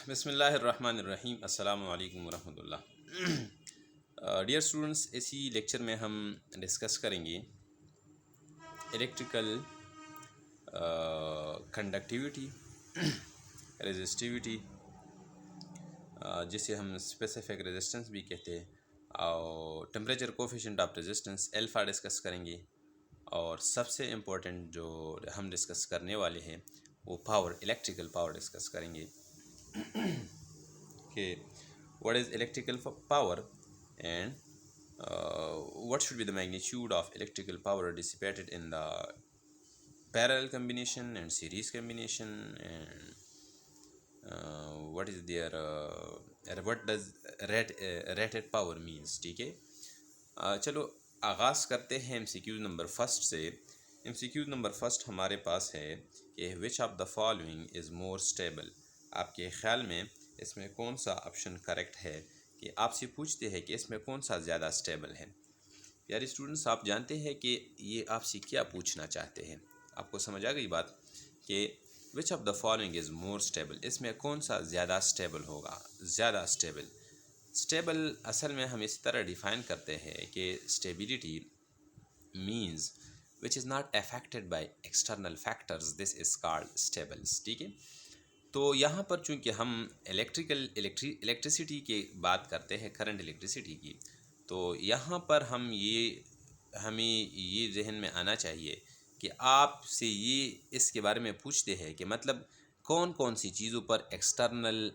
बिस्मिल्लाहिर्रहमानिर्रहीम अस्सलामु अलैकुम वरहमतुल्लाह। डियर स्टूडेंट्स, इसी लेक्चर में हम डिस्कस करेंगे इलेक्ट्रिकल कंडक्टिविटी, रेजिस्टिविटी, जिसे हम स्पेसिफिक रेजिस्टेंस भी कहते हैं, और temperature coefficient of resistance alpha discuss करेंगे। और सबसे इम्पोर्टेंट जो हम डिस्कस करने वाले हैं वो पावर, इलेक्ट्रिकल पावर डिस्कस करेंगे कि what is electrical power and what should be the magnitude of electrical power dissipated in the parallel combination and series combination, and what is their what does rated power means। ठीक है, चलो आगाज़ करते हैं MCQ number first से। MCQ number first हमारे पास है कि which of the following is more stable. आपके ख्याल में इसमें कौन सा ऑप्शन करेक्ट है, कि आपसे पूछते हैं कि इसमें कौन सा ज़्यादा स्टेबल है। यार स्टूडेंट्स, आप जानते हैं कि ये आपसे क्या पूछना चाहते हैं। आपको समझ आ गई बात कि which of the following is more stable, इसमें कौन सा ज़्यादा स्टेबल होगा। ज़्यादा स्टेबल, स्टेबल असल में हम इस तरह डिफ़ाइन करते हैं कि stability means which is not affected by external factors, this is called stables. ठीक है, तो यहाँ पर चूँकि हम इलेक्ट्रिसिटी की बात करते हैं, करंट इलेक्ट्रिसिटी की, तो यहाँ पर हमें ये जहन में आना चाहिए कि आपसे ये इसके बारे में पूछते हैं कि मतलब कौन कौन सी चीज़ों पर एक्सटर्नल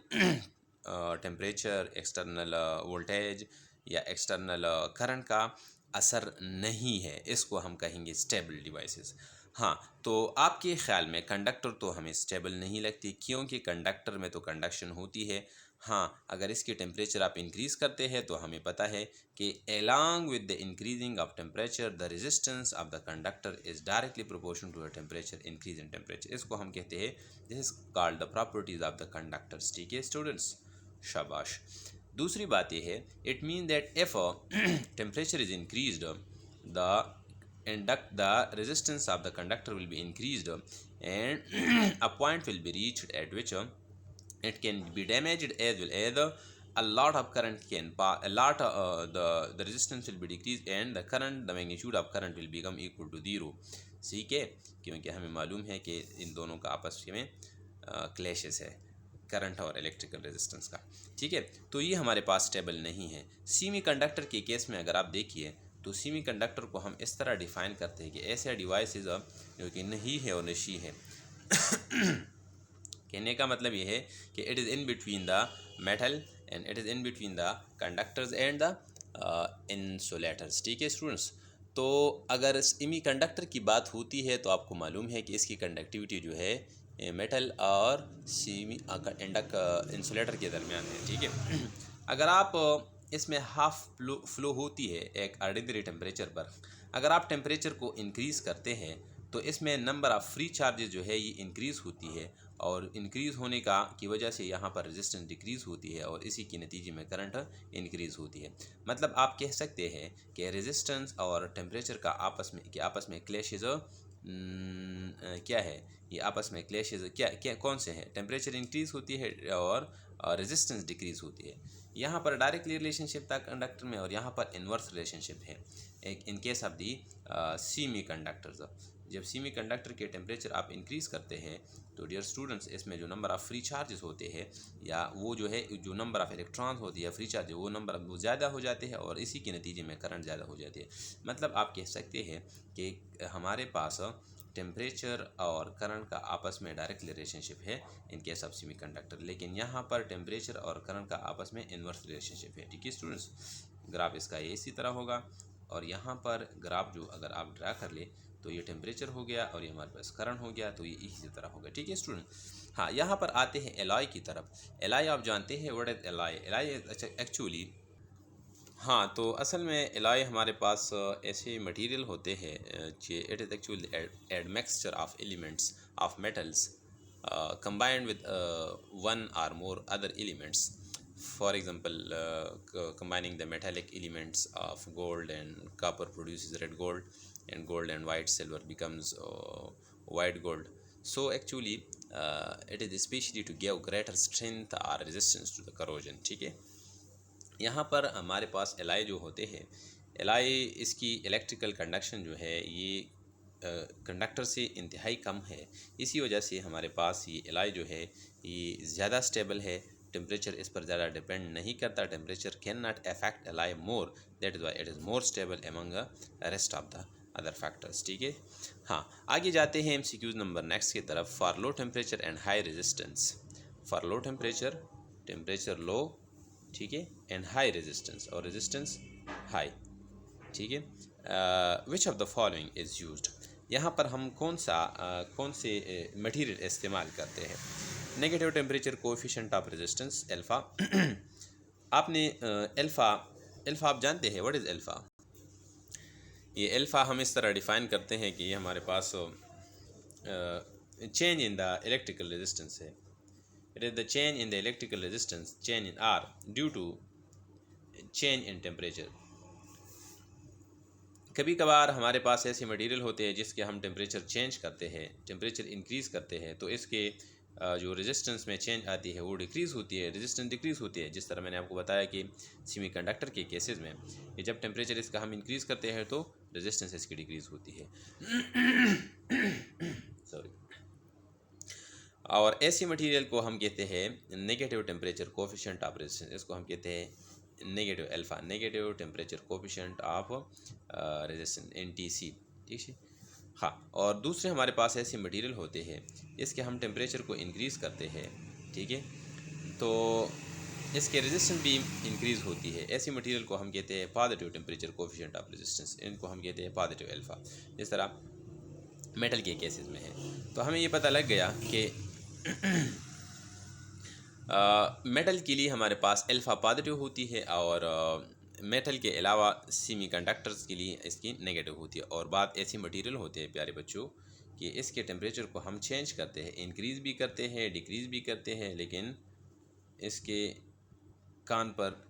टेम्परेचर, एक्सटर्नल वोल्टेज या एक्सटर्नल करंट का असर नहीं है, इसको हम कहेंगे स्टेबल डिवाइसेस। हाँ, तो आपके ख़्याल में कंडक्टर तो हमें स्टेबल नहीं लगती, क्योंकि कंडक्टर में तो कंडक्शन होती है। हाँ, अगर इसके टेम्परेचर आप इंक्रीज़ करते हैं तो हमें पता है कि along with the increasing of temperature the resistance of the conductor is directly proportional to the temperature increase in temperature. इसको हम कहते हैं, this is called the properties of the conductors. ठीक है स्टूडेंट्स, शाबाश। दूसरी बात यह है, it mean that if temperature is increased the resistance of the conductor will be increased, and a point will be reached at which it can be damaged as well as a lot of current can pass, a lot the resistance will be decreased and the magnitude of current will become equal to 0। ठीक है, क्योंकि हमें मालूम है कि इन दोनों का आपस में क्लैशेस है, करंट और इलेक्ट्रिकल रेजिस्टेंस का। ठीक है, तो ये हमारे पास स्टेबल नहीं है। सेमी कंडक्टर के केस में अगर आप देखिए तो सेमी कंडक्टर को हम इस तरह डिफ़ाइन करते हैं कि ऐसे डिवाइसेस जो कि नहीं है और नशी है। कहने का मतलब ये है कि it is in between the metal and it is in between the conductors and the insulators. ठीक है स्टूडेंट्स, तो अगर सेमी कंडक्टर की बात होती है तो आपको मालूम है कि इसकी कंडक्टिविटी जो है मेटल और सेमी इंसुलेटर के दरमियान है। ठीक है, अगर आप इसमें हाफ फ्लो होती है एक ऑर्डिनरी टेम्परेचर पर, अगर आप टेम्परेचर को इंक्रीज़ करते हैं तो इसमें नंबर ऑफ़ फ्री चार्जेस जो है ये इंक्रीज़ होती है, और इंक्रीज़ होने की वजह से यहाँ पर रेजिस्टेंस डिक्रीज़ होती है, और इसी के नतीजे में करंट इंक्रीज़ होती है। मतलब आप कह सकते हैं कि रेजिस्टेंस और टेम्परेचर का आपस में क्लैशेज क्या है, ये आपस में क्लैशेज क्या कौन से हैं। टेम्परेचर इंक्रीज़ होती है और रेजिस्टेंस डिक्रीज़ होती है। यहाँ पर डायरेक्टली रिलेशनशिप था कंडक्टर में, और यहाँ पर इन्वर्स रिलेशनशिप है एक in case of the semi conductors. जब सेमी कंडक्टर के टेम्परेचर आप इंक्रीज़ करते हैं तो डियर स्टूडेंट्स, इसमें जो नंबर ऑफ़ फ्री चार्जेस होते हैं, या वो जो है जो नंबर ऑफ़ इलेक्ट्रॉन्स होती है फ्री चार्ज, वो नंबर वो ज़्यादा हो जाते हैं, और इसी के नतीजे में करंट ज़्यादा हो जाती है। मतलब आप कह सकते हैं कि हमारे पास टेम्परेचर और करंट का आपस में डायरेक्ट रिलेशनशिप है in case of semi conductor, लेकिन यहाँ पर टेम्परेचर और करंट का आपस में इन्वर्स रिलेशनशिप है। ठीक है स्टूडेंट्स, ग्राफ इसका ये इसी तरह होगा, और यहाँ पर ग्राफ जो अगर आप ड्रा कर ले तो ये टेम्परेचर हो गया और ये हमारे पास करंट हो गया, तो ये इसी तरह होगा। ठीक है स्टूडेंट, हाँ यहाँ पर आते हैं एलॉय की तरफ। एलॉय आप जानते हैं, what is alloy. Alloy actually, हाँ, तो असल में एलॉय हमारे पास ऐसे मटेरियल होते हैं, it is actually admixture of elements of metals combined with one or more other elements. For example, combining the metallic elements of gold and copper produces red gold, and gold and white silver becomes white gold. So actually it is specially to give greater strength और resistance to the corrosion. ठीक है, यहाँ पर हमारे पास ally जो होते हैं, ally इसकी इलेक्ट्रिकल कंडक्शन जो है ये कंडक्टर से इंतहाई कम है। इसी वजह से हमारे पास ये एलाई जो है ये ज़्यादा स्टेबल है, टेम्परेचर इस पर ज़्यादा डिपेंड नहीं करता। Temperature can not affect ally more, that is why it is more stable among rest of the other factors. ठीक है, हाँ आगे जाते हैं एमसीक्यूज नंबर नेक्स्ट की तरफ। For low temperature and high resistance, for low temperature, temperature low, ठीक है, एंड हाई रेजिस्टेंस और रेजिस्टेंस हाई। ठीक है, which of the following is used, यहाँ पर हम कौन से मटेरियल इस्तेमाल करते हैं। Negative temperature coefficient of resistance alpha. आपने अल्फ़ा आप जानते हैं, व्हाट इज़ अल्फ़ा? ये अल्फ़ा हम इस तरह डिफ़ाइन करते हैं कि ये हमारे पास change in the electrical resistance है। It is the change in the electrical resistance, change in R due to change in temperature. कभी कभार हमारे पास ऐसे मटेरियल होते हैं जिसके हम टेम्परेचर चेंज करते हैं, टेम्परेचर इंक्रीज़ करते हैं, तो इसके जो रेजिस्टेंस में चेंज आती है वो डिक्रीज़ होती है, रेजिस्टेंस डिक्रीज़ होती है। जिस तरह मैंने आपको बताया कि सेमीकंडक्टर के केसेस में कि जब टेम्परेचर इसका हम इंक्रीज़ करते हैं तो रेजिस्टेंस इसकी डिक्रीज़ होती है। सॉरी। और ऐसी मटेरियल को हम कहते हैं negative temperature coefficient of resistance, इसको हम कहते हैं negative alpha, negative temperature coefficient of resistance, NTC। ठीक है, हाँ। और दूसरे हमारे पास ऐसे मटेरियल होते हैं इसके हम टेम्परेचर को इंक्रीज़ करते हैं, ठीक है, तो इसके रेजिस्टेंस भी इंक्रीज़ होती है। ऐसी मटेरियल को हम कहते हैं positive temperature coefficient of resistance, इनको हम कहते हैं पॉजिटिव अल्फ़ा। जिस तरह मेटल के केसेस में है। तो हमें ये पता लग गया कि मेटल के लिए हमारे पास अल्फ़ा पॉजिटिव होती है और मेटल के अलावा सेमीकंडक्टर्स के लिए इसकी नेगेटिव होती है। और बात ऐसी मटेरियल होते हैं प्यारे बच्चों कि इसके टेम्परेचर को हम चेंज करते हैं, इंक्रीज़ भी करते हैं, डिक्रीज़ भी करते हैं, लेकिन इसके कान पर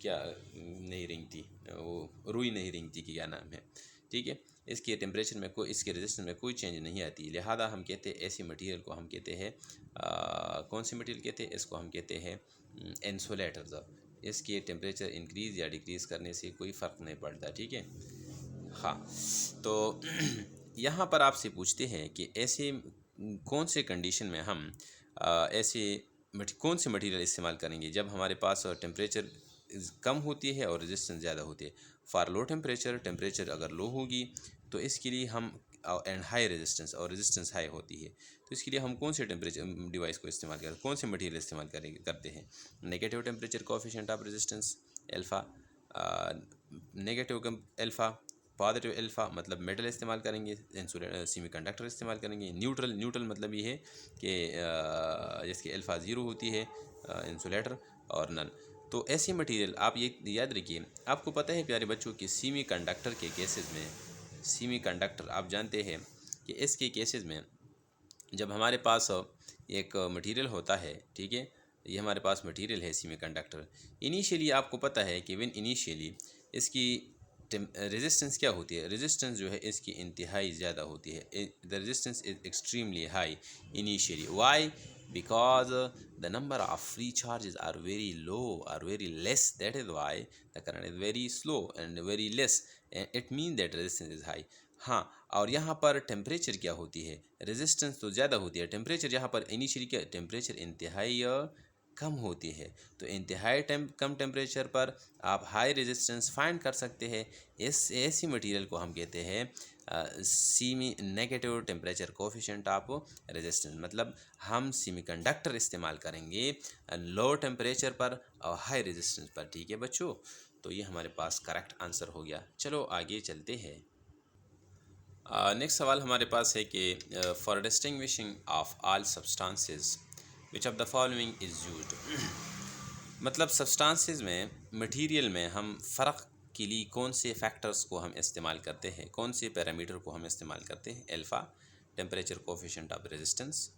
क्या नहीं रेंगती, वो रुई नहीं रेंगती कि क्या नाम है। ठीक है, इसके टेम्परेचर में कोई, इसके रेजिस्टेंस में कोई चेंज नहीं आती। लिहाजा हम कहते हैं ऐसी मटेरियल को हम कहते हैं कौन सी मटेरियल कहते हैं, इसको हम कहते हैं इंसुलेटर। इसके टेम्परेचर इंक्रीज़ या डिक्रीज़ करने से कोई फ़र्क नहीं पड़ता। ठीक है, हाँ। तो यहाँ पर आपसे पूछते हैं कि ऐसे कौन से कंडीशन में हम ऐसे कौन से मटेरियल इस्तेमाल करेंगे जब हमारे पास टेम्परेचर कम होती है और रेजिस्टेंस ज़्यादा होती है। फॉर लो टेम्परेचर, टेम्परेचर अगर लो होगी तो इसके लिए हम एंड हाई रेजिस्टेंस और रेजिस्टेंस हाई होती है, तो इसके लिए हम कौन से टेम्परेचर डिवाइस को इस्तेमाल करें, कौन से मटेरियल इस्तेमाल करते हैं। Negative temperature coefficient of resistance alpha, negative alpha, positive alpha मतलब मेटल इस्तेमाल करेंगे, सेमीकंडक्टर इस्तेमाल करेंगे। न्यूट्रल मतलब ये है कि जिसकी अल्फ़ा ज़ीरो होती है, इंसुलेटर, और नल। तो ऐसे मटेरियल आप ये याद रखिए। आपको पता है प्यारे बच्चों कि सेमीकंडक्टर के केसेस में, सेमीकंडक्टर आप जानते हैं कि इसके केसेस में जब हमारे पास एक मटेरियल होता है, ठीक है, ये हमारे पास मटेरियल है सेमीकंडक्टर। इनिशियली आपको पता है कि इनिशियली इसकी रेजिस्टेंस क्या होती है, रेजिस्टेंस जो है इसकी इंतहाई ज़्यादा होती है। The resistance is extremely high initially. Why? because the number of free charges are very low or very less, that is why the current is very slow and very less, it means that resistance is high। हाँ, और यहाँ पर temperature क्या होती है, resistance तो ज़्यादा होती है, टेम्परेचर यहाँ पर इनिशियली क्या, टेम्परेचर इंतहाई कम होती है। तो इंतहाई कम टेम्परेचर पर आप हाई रेजिस्टेंस फाइंड कर सकते हैं। इस ऐसी मटेरियल को हम कहते हैं semi negative temperature coefficient of resistance. मतलब हम सेमीकंडक्टर इस्तेमाल करेंगे लो टेम्परेचर पर और हाई रेजिस्टेंस पर। ठीक है बच्चों, तो ये हमारे पास करेक्ट आंसर हो गया। चलो आगे चलते हैं। नेक्स्ट सवाल हमारे पास है कि for distinguishing of all substances which of the following is used. मतलब सब्सटेंसेस में, मटेरियल में हम फ़र्क के लिए कौन से फैक्टर्स को हम इस्तेमाल करते हैं, कौन से पैरामीटर को हम इस्तेमाल करते हैं। Alpha, temperature coefficient of resistance,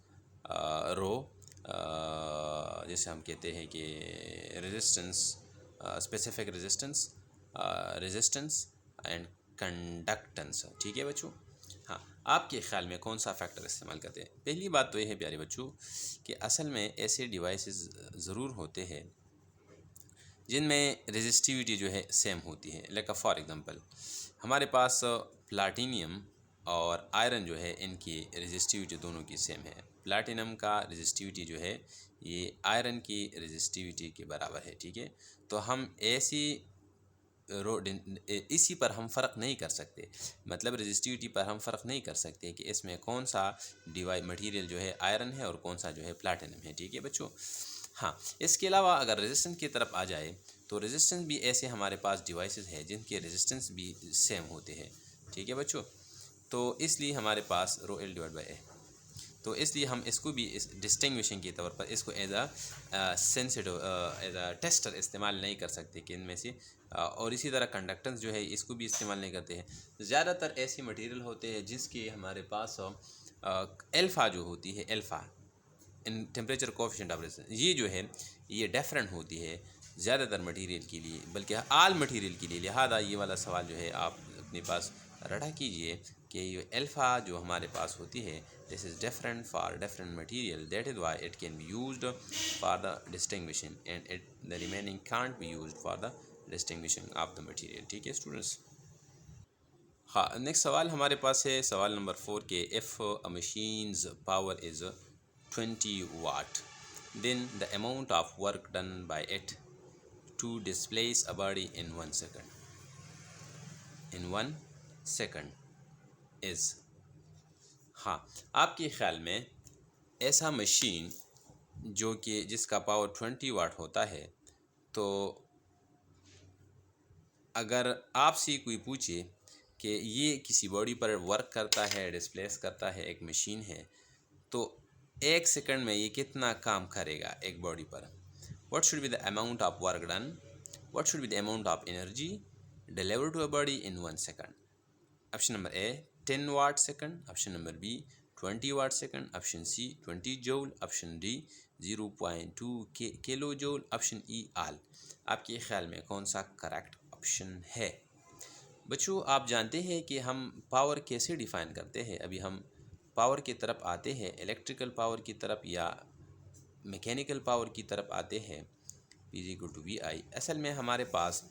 rho, जैसे हम कहते हैं कि resistance, specific resistance, resistance and conductance. ठीक है बच्चों, हाँ। आपके ख्याल में कौन सा फैक्टर इस्तेमाल करते हैं? पहली बात तो ये है प्यारे बच्चों कि असल में ऐसे डिवाइसेस ज़रूर होते हैं जिनमें रेजिस्टिविटी जो है सेम होती है। लाइक फॉर एग्जांपल हमारे पास प्लाटिनियम और आयरन जो है इनकी रेजिस्टिविटी दोनों की सेम है। प्लाटिनम का रेजिस्टिविटी जो है ये आयरन की रेजिस्टिविटी के बराबर है, ठीक है। तो हम ऐसी इसी पर हम फ़र्क नहीं कर सकते, मतलब रेजिस्टिविटी पर हम फ़र्क नहीं कर सकते कि इसमें कौन सा डिवाइस मटेरियल जो है आयरन है और कौन सा जो है प्लैटिनम है, ठीक है बच्चों। हाँ, इसके अलावा अगर रेजिस्टेंस की तरफ आ जाए तो रेजिस्टेंस भी ऐसे हमारे पास डिवाइसेस हैं जिनके रेजिस्टेंस भी सेम होते हैं, ठीक है बच्चों। तो इसलिए हमारे पास रो एल डिवाइड बाई ए, तो इसलिए हम इसको भी इस डिस्टिंग्विशिंग के तौर पर इसको as a sensitive as a tester इस्तेमाल नहीं कर सकते कि इनमें से और इसी तरह कंडक्टेंस जो है इसको भी इस्तेमाल नहीं करते हैं। ज़्यादातर ऐसे मटेरियल होते हैं जिसके हमारे पास एल्फ़ा जो होती है, alpha in temperature coefficient of resistance, ये जो है ये डिफरेंट होती है ज़्यादातर मटेरियल के लिए, बल्कि आल मटेरियल के लिए। लिहाजा ये वाला सवाल जो है आप अपने पास रटा कीजिए कि ये अल्फ़ा जो हमारे पास होती है this is different for different material, that is why it can be used for the distinguishing and it the remaining can't be used for the distinguishing of the material, ठीक है स्टूडेंट्स। हाँ, next सवाल हमारे पास है सवाल नंबर 4 के if a machine's power is 20 watt then the amount of work done by it to displace a body in 1 second is। हाँ, आपके ख्याल में ऐसा मशीन जो कि जिसका पावर 20 वाट होता है, तो अगर आपसे कोई पूछे कि ये किसी बॉडी पर वर्क करता है, डिस्प्लेस करता है, एक मशीन है, तो 1 सेकंड में ये कितना काम करेगा एक बॉडी पर। What should be the amount of work done, what should be the amount of energy deliver to a body in 1 second. Option number A 10 watt second, option number B 20 watt second, option C 20 joule, option D 0.2 kilo joule, option E all. आपके ख्याल में कौन सा correct option है? बच्चों आप जानते हैं कि हम पावर कैसे डिफ़ाइन करते हैं। अभी हम पावर की तरफ आते हैं, इलेक्ट्रिकल पावर की तरफ या मैकेनिकल पावर की तरफ आते हैं। P is equal to V I. असल में हमारे पास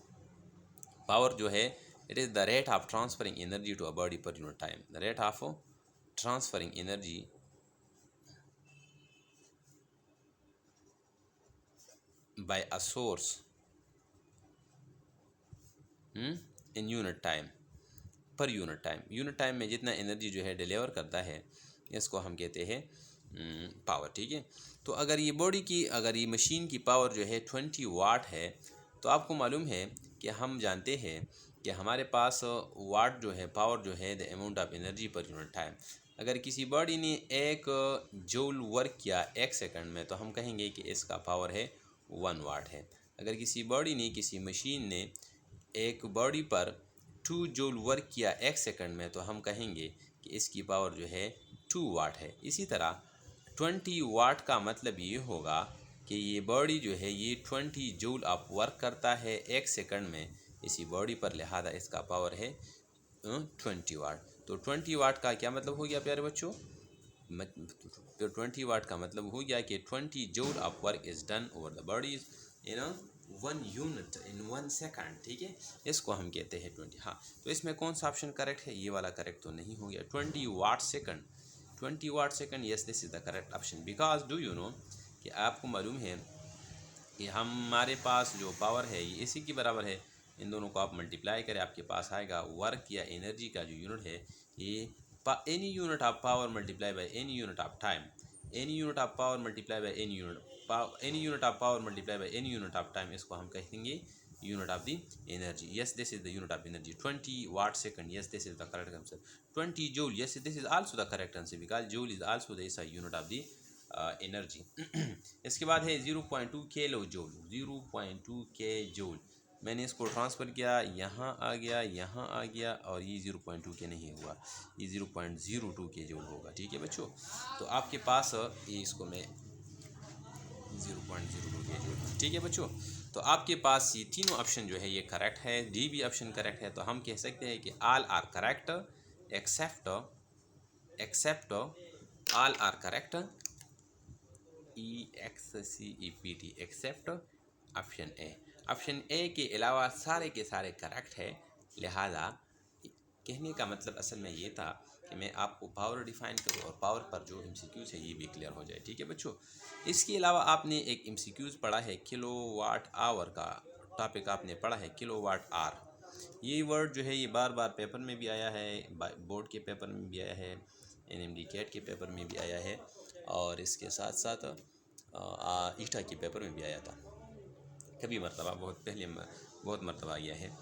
पावर जो है it is the rate of transferring energy to a body per unit time, the rate of transferring energy by a source in unit time, per unit time. Unit time में जितना energy जो है deliver करता है इसको हम कहते हैं पावर, ठीक है। तो अगर ये बॉडी की, अगर ये मशीन की पावर जो है 20 वाट है, तो आपको मालूम है कि हम जानते हैं कि हमारे पास वाट जो है, पावर जो है the amount of energy per unit time. अगर किसी बॉडी ने 1 जूल वर्क किया 1 सेकंड में, तो हम कहेंगे कि इसका पावर है 1 वाट है। अगर किसी बॉडी ने, किसी मशीन ने एक बॉडी पर 2 जूल वर्क किया 1 सेकंड में, तो हम कहेंगे कि इसकी पावर जो है 2 वाट है। इसी तरह 20 वाट का मतलब ये होगा कि ये बॉडी जो है ये 20 जूल ऑफ वर्क करता है 1 सेकंड में इसी बॉडी पर, लिहाजा इसका पावर है 20 वाट। तो 20 वाट का क्या मतलब हो गया प्यारे बच्चों? तो 20 वाट का मतलब हो गया कि 20 joule of work is done over the bodies in 1 unit in 1 second, ठीक है। इसको हम कहते हैं 20। हाँ, तो इसमें कौन सा ऑप्शन करेक्ट है? ये वाला करेक्ट तो नहीं हो गया। 20 watt second, 20 watt second, yes this is the correct option. Because do you know कि आपको मालूम है कि हमारे पास जो पावर है ये इसी के बराबर है। इन दोनों को आप मल्टीप्लाई करें, आपके पास आएगा वर्क या एनर्जी का जो यूनिट है ये any unit of power multiply by any unit of time, any unit of power multiply by any unit, any unit of power multiply by any unit of time, इसको हम कहेंगे unit of the energy. Yes this is the unit of energy. 20 watt second, yes this is the correct answer. 20 joule, yes this is also the correct answer because joule is also the unit of the energy. इसके बाद है 0.2 kilo joule, 0.2 के joule. मैंने इसको transfer किया, यहाँ आ गया, यहाँ आ गया, और ये 0.2 के नहीं हुआ, ये 0.02 के जूल होगा, ठीक है बच्चों। तो आपके पास ये इसको मैं 0.02 के जूल, ठीक है बच्चों। तो आपके पास ये तीनों ऑप्शन जो है ये करेक्ट है, डी भी ऑप्शन करेक्ट है। तो हम कह सकते हैं कि all are correct except except all are correct, EXCEPT except option A. Option A के अलावा सारे के सारे करेक्ट है। लिहाजा कहने का मतलब असल में ये था कि मैं आपको पावर डिफाइन करूँ और पावर पर जो एमसीक्यूज़ है ये भी क्लियर हो जाए। ठीक है बच्चों, इसके अलावा आपने एक एमसीक्यूज़ पढ़ा है किलो वाट आवर का टॉपिक आपने पढ़ा है, किलो वाट आर। ये वर्ड जो है ये बार बार पेपर में भी आया है, बोर्ड के पेपर में भी आया है, NMD कैट के पेपर में भी आया है, और इसके साथ साथ ईटा के पेपर में भी आया था कभी मरतबा, बहुत मरतबा गया है।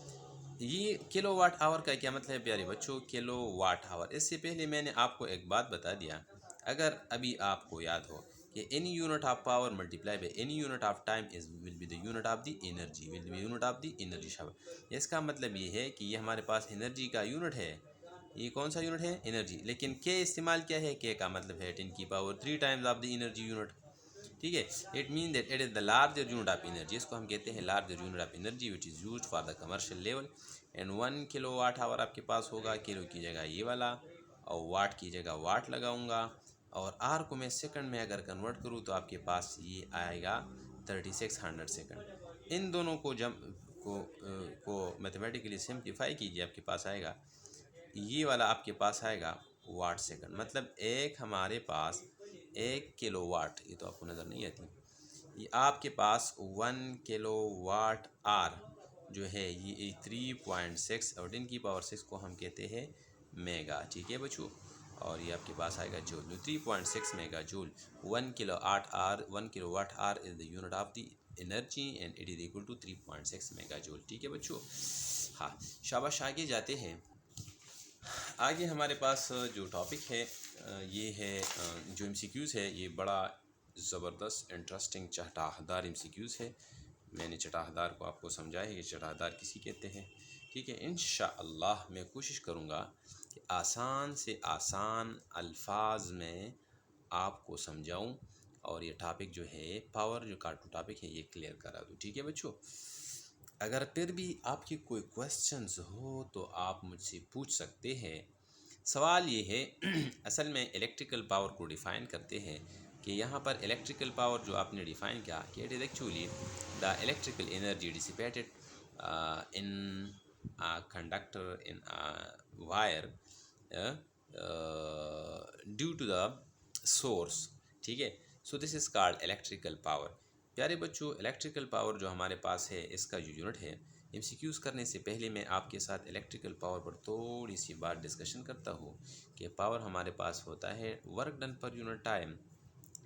ये किलो वाट आवर का क्या मतलब है प्यारे बच्चों? Kilo watt hour. इससे पहले मैंने आपको एक बात बता दिया, अगर अभी आपको याद हो कि any unit of power multiply by any unit of time is will be the unit of the energy, will be unit of the energy. शाबाश। इसका मतलब ये है कि ये हमारे पास एनर्जी का यूनिट है। ये कौन सा यूनिट है? एनर्जी। लेकिन के इस्तेमाल क्या है? के का मतलब है 10⁻³ times of the energy unit. ठीक है, it mean that it is the larger unit of energy. इसको हम कहते हैं larger unit of energy which is used for the commercial level. And 1 kilo watt hour आपके पास होगा, किलो की जगह ये वाला और वाट की जगह वाट लगाऊंगा, और आर को मैं सेकंड में अगर कन्वर्ट करूँ तो आपके पास ये आएगा 3600 सेकंड। इन दोनों को को मैथमेटिकली सिंप्लीफाई कीजिए, आपके पास आएगा ये वाला, आपके पास आएगा वाट सेकंड। मतलब एक हमारे पास 1 किलो वाट, ये तो आपको नज़र नहीं आती, ये आपके पास 1 किलो वाट आर जो है ये 3.6 और 10⁻⁶ को हम कहते हैं मेगा। ठीक है बच्चों, और ये आपके पास आएगा joule. 3.6 mega joule. 1 kilo watt hour is the unit of the energy and it is equal to 3.6 mega joule. ठीक है बच्चों, हाँ शाबाश। आगे जाते हैं। आगे हमारे पास जो टॉपिक है ये है जो एमसीक्यूज़ है, ये बड़ा ज़बरदस्त इंटरेस्टिंग चटाहदार एमसीक्यूज़ है। मैंने चटाहदार को आपको समझाया है कि चटाहदार किसी कहते हैं। ठीक है, इंशाअल्लाह मैं कोशिश करूँगा कि आसान से आसान अल्फाज में आपको समझाऊँ और ये टॉपिक जो है पावर जो कार्टून टॉपिक है ये क्लियर करा दूँ। ठीक है बच्चों, अगर फिर भी आपकी कोई क्वेश्चंस हो तो आप मुझसे पूछ सकते हैं। सवाल ये है असल में इलेक्ट्रिकल पावर को डिफ़ाइन करते हैं कि यहाँ पर इलेक्ट्रिकल पावर जो आपने डिफ़ाइन किया कि it is actually the electrical energy dissipated in conductor in wire due to the source. ठीक है, so this is called electrical power. प्यारे बच्चों, इलेक्ट्रिकल पावर जो हमारे पास है इसका जो यूनिट है, एमसीक्यूज़ करने से पहले मैं आपके साथ इलेक्ट्रिकल पावर पर थोड़ी सी बात डिस्कशन करता हूँ कि पावर हमारे पास होता है work done per unit time.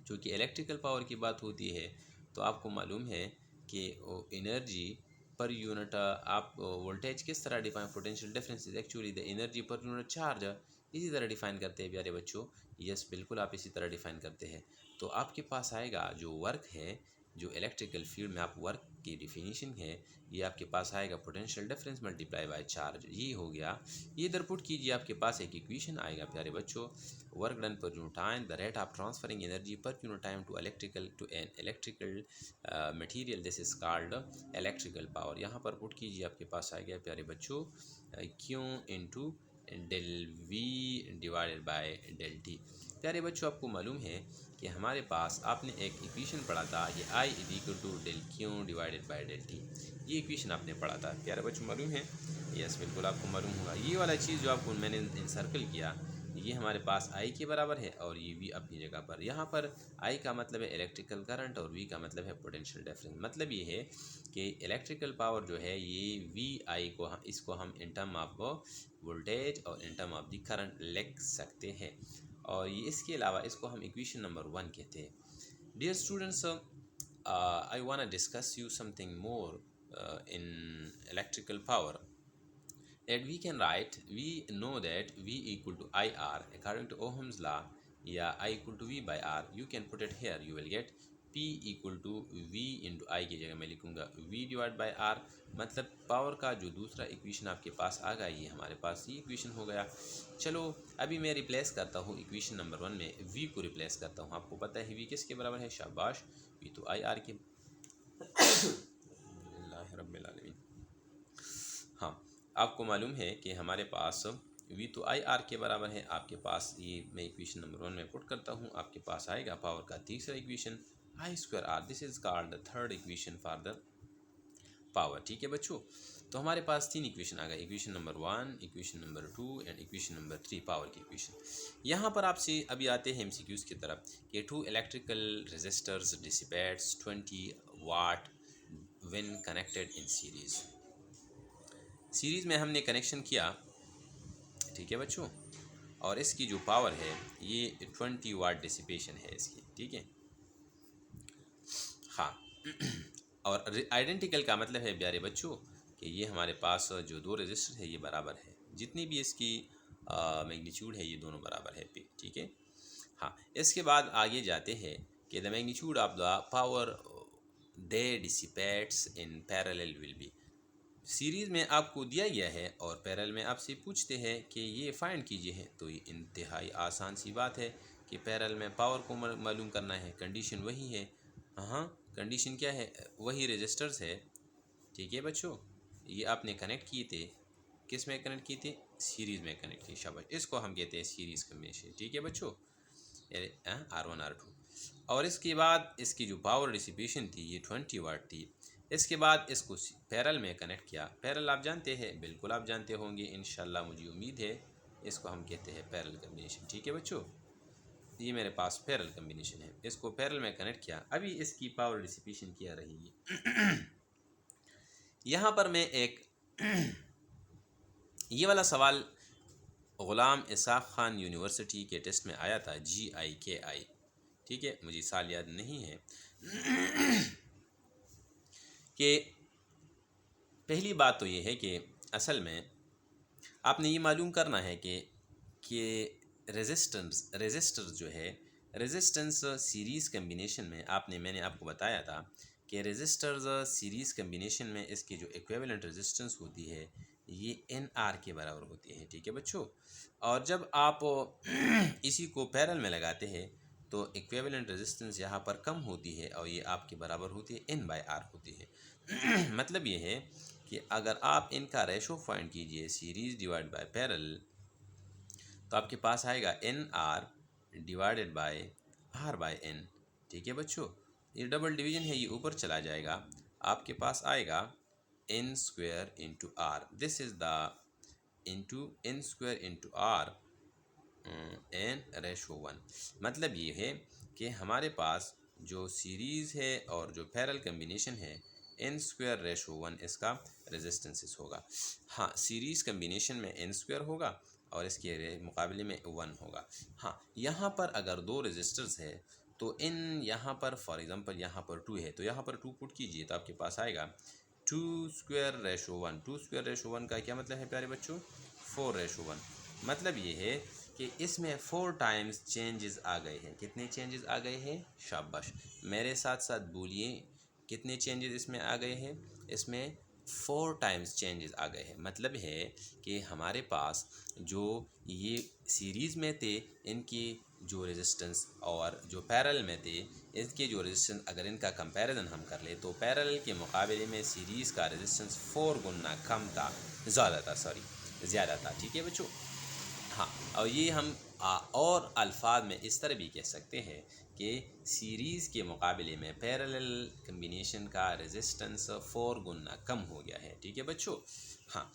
चूँकि इलेक्ट्रिकल पावर की बात होती है तो आपको मालूम है कि एनर्जी पर यूनिट आप वोल्टेज किस तरह define, potential difference is actually the energy per unit charge, इसी तरह डिफाइन करते हैं प्यारे बच्चों। यस बिल्कुल, आप इसी तरह डिफाइन करते हैं। तो आपके पास आएगा जो वर्क है, जो इलेक्ट्रिकल फील्ड में आप वर्क की डिफिनीशन है, ये आपके पास आएगा potential difference multiply by charge. ये हो गया, ये इधर पुट कीजिए, आपके पास एक इक्वेशन आएगा प्यारे बच्चों, work done per unit time, the rate of transferring energy per unit time to an electrical material, this is called electrical power. यहाँ पर पुट कीजिए, आपके पास आ गया प्यारे बच्चों Q into del V divided by del T. प्यारे बच्चों, आपको मालूम है कि हमारे पास आपने एक इक्वेशन पढ़ा था, ये I is equal to del Q divided by del T. ये इक्वेशन आपने पढ़ा था प्यारे बच्चों, मालूम है? यस बिल्कुल आपको मालूम होगा। ये वाला चीज़ जो आपको मैंने इंसर्कल किया, ये हमारे पास आई के बराबर है और ये वी अपनी जगह पर। यहाँ पर आई का मतलब है इलेक्ट्रिकल करंट और वी का मतलब है पोटेंशियल डिफरेंस। मतलब ये है कि इलेक्ट्रिकल पावर जो है ये वी आई को इसको हम इन टर्म ऑफ वोल्टेज और in term of the current लिख सकते हैं। और ये इसके अलावा इसको हम इक्वेशन नंबर 1 कहते हैं। Dear students, I want to discuss you something more in electrical power, that we can write, we know that V equal to IR according to Ohm's law, या I equal to V by R. You can put it here, you will get P equal to V into I की जगह मैं लिखूँगा V divide by R। मतलब power का जो दूसरा equation आपके पास आ गया, ये हमारे पास ये इक्वेशन हो गया। चलो अभी मैं रिप्लेस करता हूँ इक्वेशन नंबर 1 में V को रिप्लेस करता हूँ। आपको पता है V किसके बराबर है? शाबाश, V तो IR के हाँ, आपको मालूम है कि हमारे पास वी तो आई आर के बराबर है। आपके पास ये मैं इक्वेशन नंबर 1 में पुट करता हूँ, आपके पास आएगा पावर का तीसरा equation I square R, this is called the third equation for the power. ठीक है बच्चों, तो हमारे पास 3 इक्वेशन आ गए, equation number 1, equation number 2 and equation number 3 power की इक्वेशन। यहाँ पर आपसे अभी आते हैं एमसीक्यूज की तरफ कि 2 electrical resistors dissipates 20 watt when connected in series. Series में हमने कनेक्शन किया, ठीक है बच्चों, और इसकी जो पावर है ये 20 वाट डिसिपेशन है इसकी। ठीक है, हाँ और आइडेंटिकल का मतलब है प्यारे बच्चों कि ये हमारे पास जो दो रेजिस्टर है ये बराबर है, जितनी भी इसकी मैग्नीट्यूड है ये दोनों बराबर है पे। ठीक है, हाँ इसके बाद आगे जाते हैं कि the magnitude of the power they dissipates in parallel will be. Series में आपको दिया गया है और पैरेलल में आपसे पूछते हैं कि ये फाइंड कीजिए है, तो ये इंतहाई आसान सी बात है कि पैरेलल में पावर को मालूम करना है। कंडीशन वही है, हाँ कंडीशन क्या है, वही रजिस्टर्स है। ठीक है बच्चों, ये आपने कनेक्ट किए थे, किस में कनेक्ट किए थे, सीरीज़ में कनेक्ट किए, शाबाश, इसको हम कहते हैं सीरीज़ कम्बिनेशन। ठीक है बच्चों, R1 R2, और इसके बाद इसकी जो पावर डिसिपेशन थी ये 20 वाट थी। इसके बाद इसको पैरेलल में कनेक्ट किया। पैरेलल आप जानते हैं, बिल्कुल आप जानते होंगे इंशाल्लाह, मुझे उम्मीद है। इसको हम कहते हैं पैरेलल कम्बिनेशन। ठीक है बच्चों, ये मेरे पास पैरेलल कम्बिनेशन है, इसको पैरेलल में कनेक्ट किया। अभी इसकी पावर डिसिपेशन क्या रहेगी यहाँ पर मैं एक ये वाला सवाल ग़ुलाम इसाक़ ख़ान यूनिवर्सिटी के टेस्ट में आया था, GIKI। ठीक है, मुझे साल याद नहीं है कि पहली बात तो ये है कि असल में आपने ये मालूम करना है कि रेजिस्टेंस जो है, रेजिस्टेंस सीरीज़ कम्बिनेशन में मैंने आपको बताया था कि रेजिस्टर्स सीरीज़ कम्बिनेशन में इसकी जो इक्विवेलेंट रेजिस्टेंस होती है ये NR के बराबर होती है। ठीक है बच्चों, और जब आप इसी को पैरेलल में लगाते हैं तो इक्विवेलेंट रेजिस्टेंस यहाँ पर कम होती है और ये आपके बराबर होती है, N/R होती है मतलब ये है कि अगर आप इनका रेशो फाइंड कीजिए सीरीज़ डिवाइड बाय पैरेलल, तो आपके पास आएगा NR डिवाइडेड बाय R/N। ठीक है बच्चों, ये डबल डिवीजन है, ये ऊपर चला जाएगा, आपके पास आएगा N square into R, this is the into N square into R N/1। मतलब ये है कि हमारे पास जो सीरीज़ है और जो पैरेलल कम्बिनेशन है N/1 इसका रेजिस्टेंस होगा। हाँ, सीरीज़ कम्बिनेशन में N स्क्वायर होगा और इसके मुकाबले में 1 होगा। हाँ, यहाँ पर अगर दो रेजिस्टर्स है तो N यहाँ पर फॉर एग्ज़ाम्पल यहाँ पर 2 है, तो यहाँ पर 2 पुट कीजिए तो आपके पास आएगा 2/1। 2/1 का क्या मतलब है प्यारे बच्चों, 4/1। मतलब ये है कि इसमें 4 टाइम्स चेंजेस आ गए हैं। कितने चेंजेस आ गए हैं, शाबाश, मेरे साथ साथ बोलिए, कितने चेंजेस इसमें आ गए हैं, इसमें 4 टाइम्स चेंजेस आ गए हैं। मतलब है कि हमारे पास जो ये सीरीज़ में थे इनकी जो रेजिस्टेंस और जो पैरेलल में थे इसके जो रेजिस्टेंस, अगर इनका कंपैरिजन हम कर ले तो पैरेलल के मुकाबले में सीरीज़ का रेजिस्टेंस 4 गुना कम था, ज़्यादा था। ठीक है बच्चों, हाँ, और ये हम और अल्फाज में इस तरह भी कह सकते हैं कि सीरीज़ के मुकाबले में पैरेलल कम्बिनेशन का रेजिस्टेंस 4 गुना कम हो गया है। ठीक है बच्चों, हाँ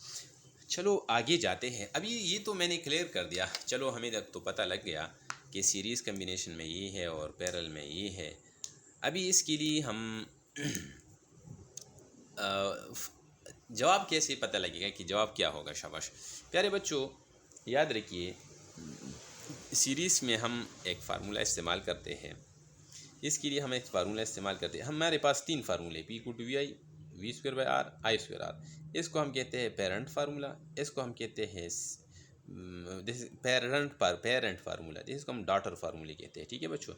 चलो आगे जाते हैं। अभी ये तो मैंने क्लियर कर दिया, चलो हमें जब तो पता लग गया कि सीरीज़ कम्बिनेशन में ये है और पैरेलल में ये है। अभी इसके लिए हम जवाब कैसे पता लगेगा कि जवाब क्या होगा, शाबाश प्यारे बच्चों, याद रखिए सीरीज़ में हम एक फार्मूला इस्तेमाल करते हैं। इसके लिए हम एक फार्मूला इस्तेमाल करते हैं, हमारे पास 3 फार्मूले P=VI, V²/R, I²R। इसको हम कहते हैं पेरेंट फार्मूला, इसको हम कहते हैं पेरेंट फार्मूला, जिसको हम डॉटर फार्मूले कहते हैं। ठीक है बच्चों,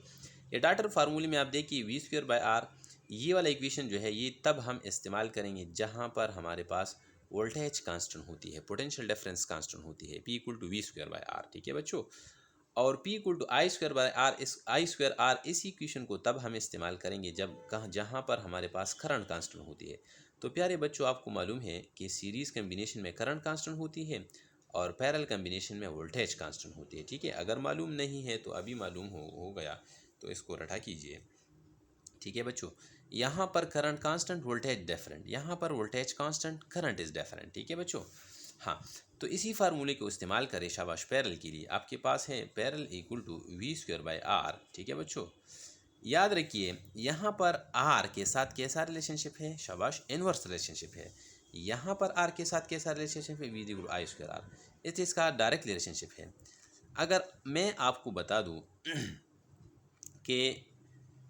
ये डॉटर फार्मूले में आप देखिए V²/R, ये वाला इक्वेशन जो है ये तब हम इस्तेमाल करेंगे जहाँ पर हमारे पास वोल्टेज कांस्टेंट होती है, पोटेंशियल डिफरेंस कांस्टेंट होती है, P=V²/R। ठीक है बच्चों, और P=I²/R, इस I²R इस इक्वेशन को तब हम इस्तेमाल करेंगे जहाँ पर हमारे पास करंट कांस्टेंट होती है। तो प्यारे बच्चों, आपको मालूम है कि सीरीज़ कम्बिनेशन में करंट कांस्टेंट होती है और पैरेलल कम्बिनेशन में वोल्टेज कांस्टेंट होती है। ठीक है, अगर मालूम नहीं है तो अभी मालूम हो गया, तो इसको रटा कीजिए। ठीक है बच्चों, यहाँ पर करंट कांस्टेंट वोल्टेज डिफरेंट, यहाँ पर voltage constant current is different. ठीक है बच्चों, हाँ, तो इसी फार्मूले को इस्तेमाल करें शाबाश पैरेलल के लिए। आपके पास है पैरेलल इक्वल टू V²/R। ठीक है बच्चों, याद रखिए यहाँ पर R के साथ कैसा रिलेशनशिप है, शाबाश इनवर्स रिलेशनशिप है। यहाँ पर R के साथ कैसा रिलेशनशिप है, V/I²R, इसका डायरेक्ट रिलेशनशिप है। अगर मैं आपको बता दूँ कि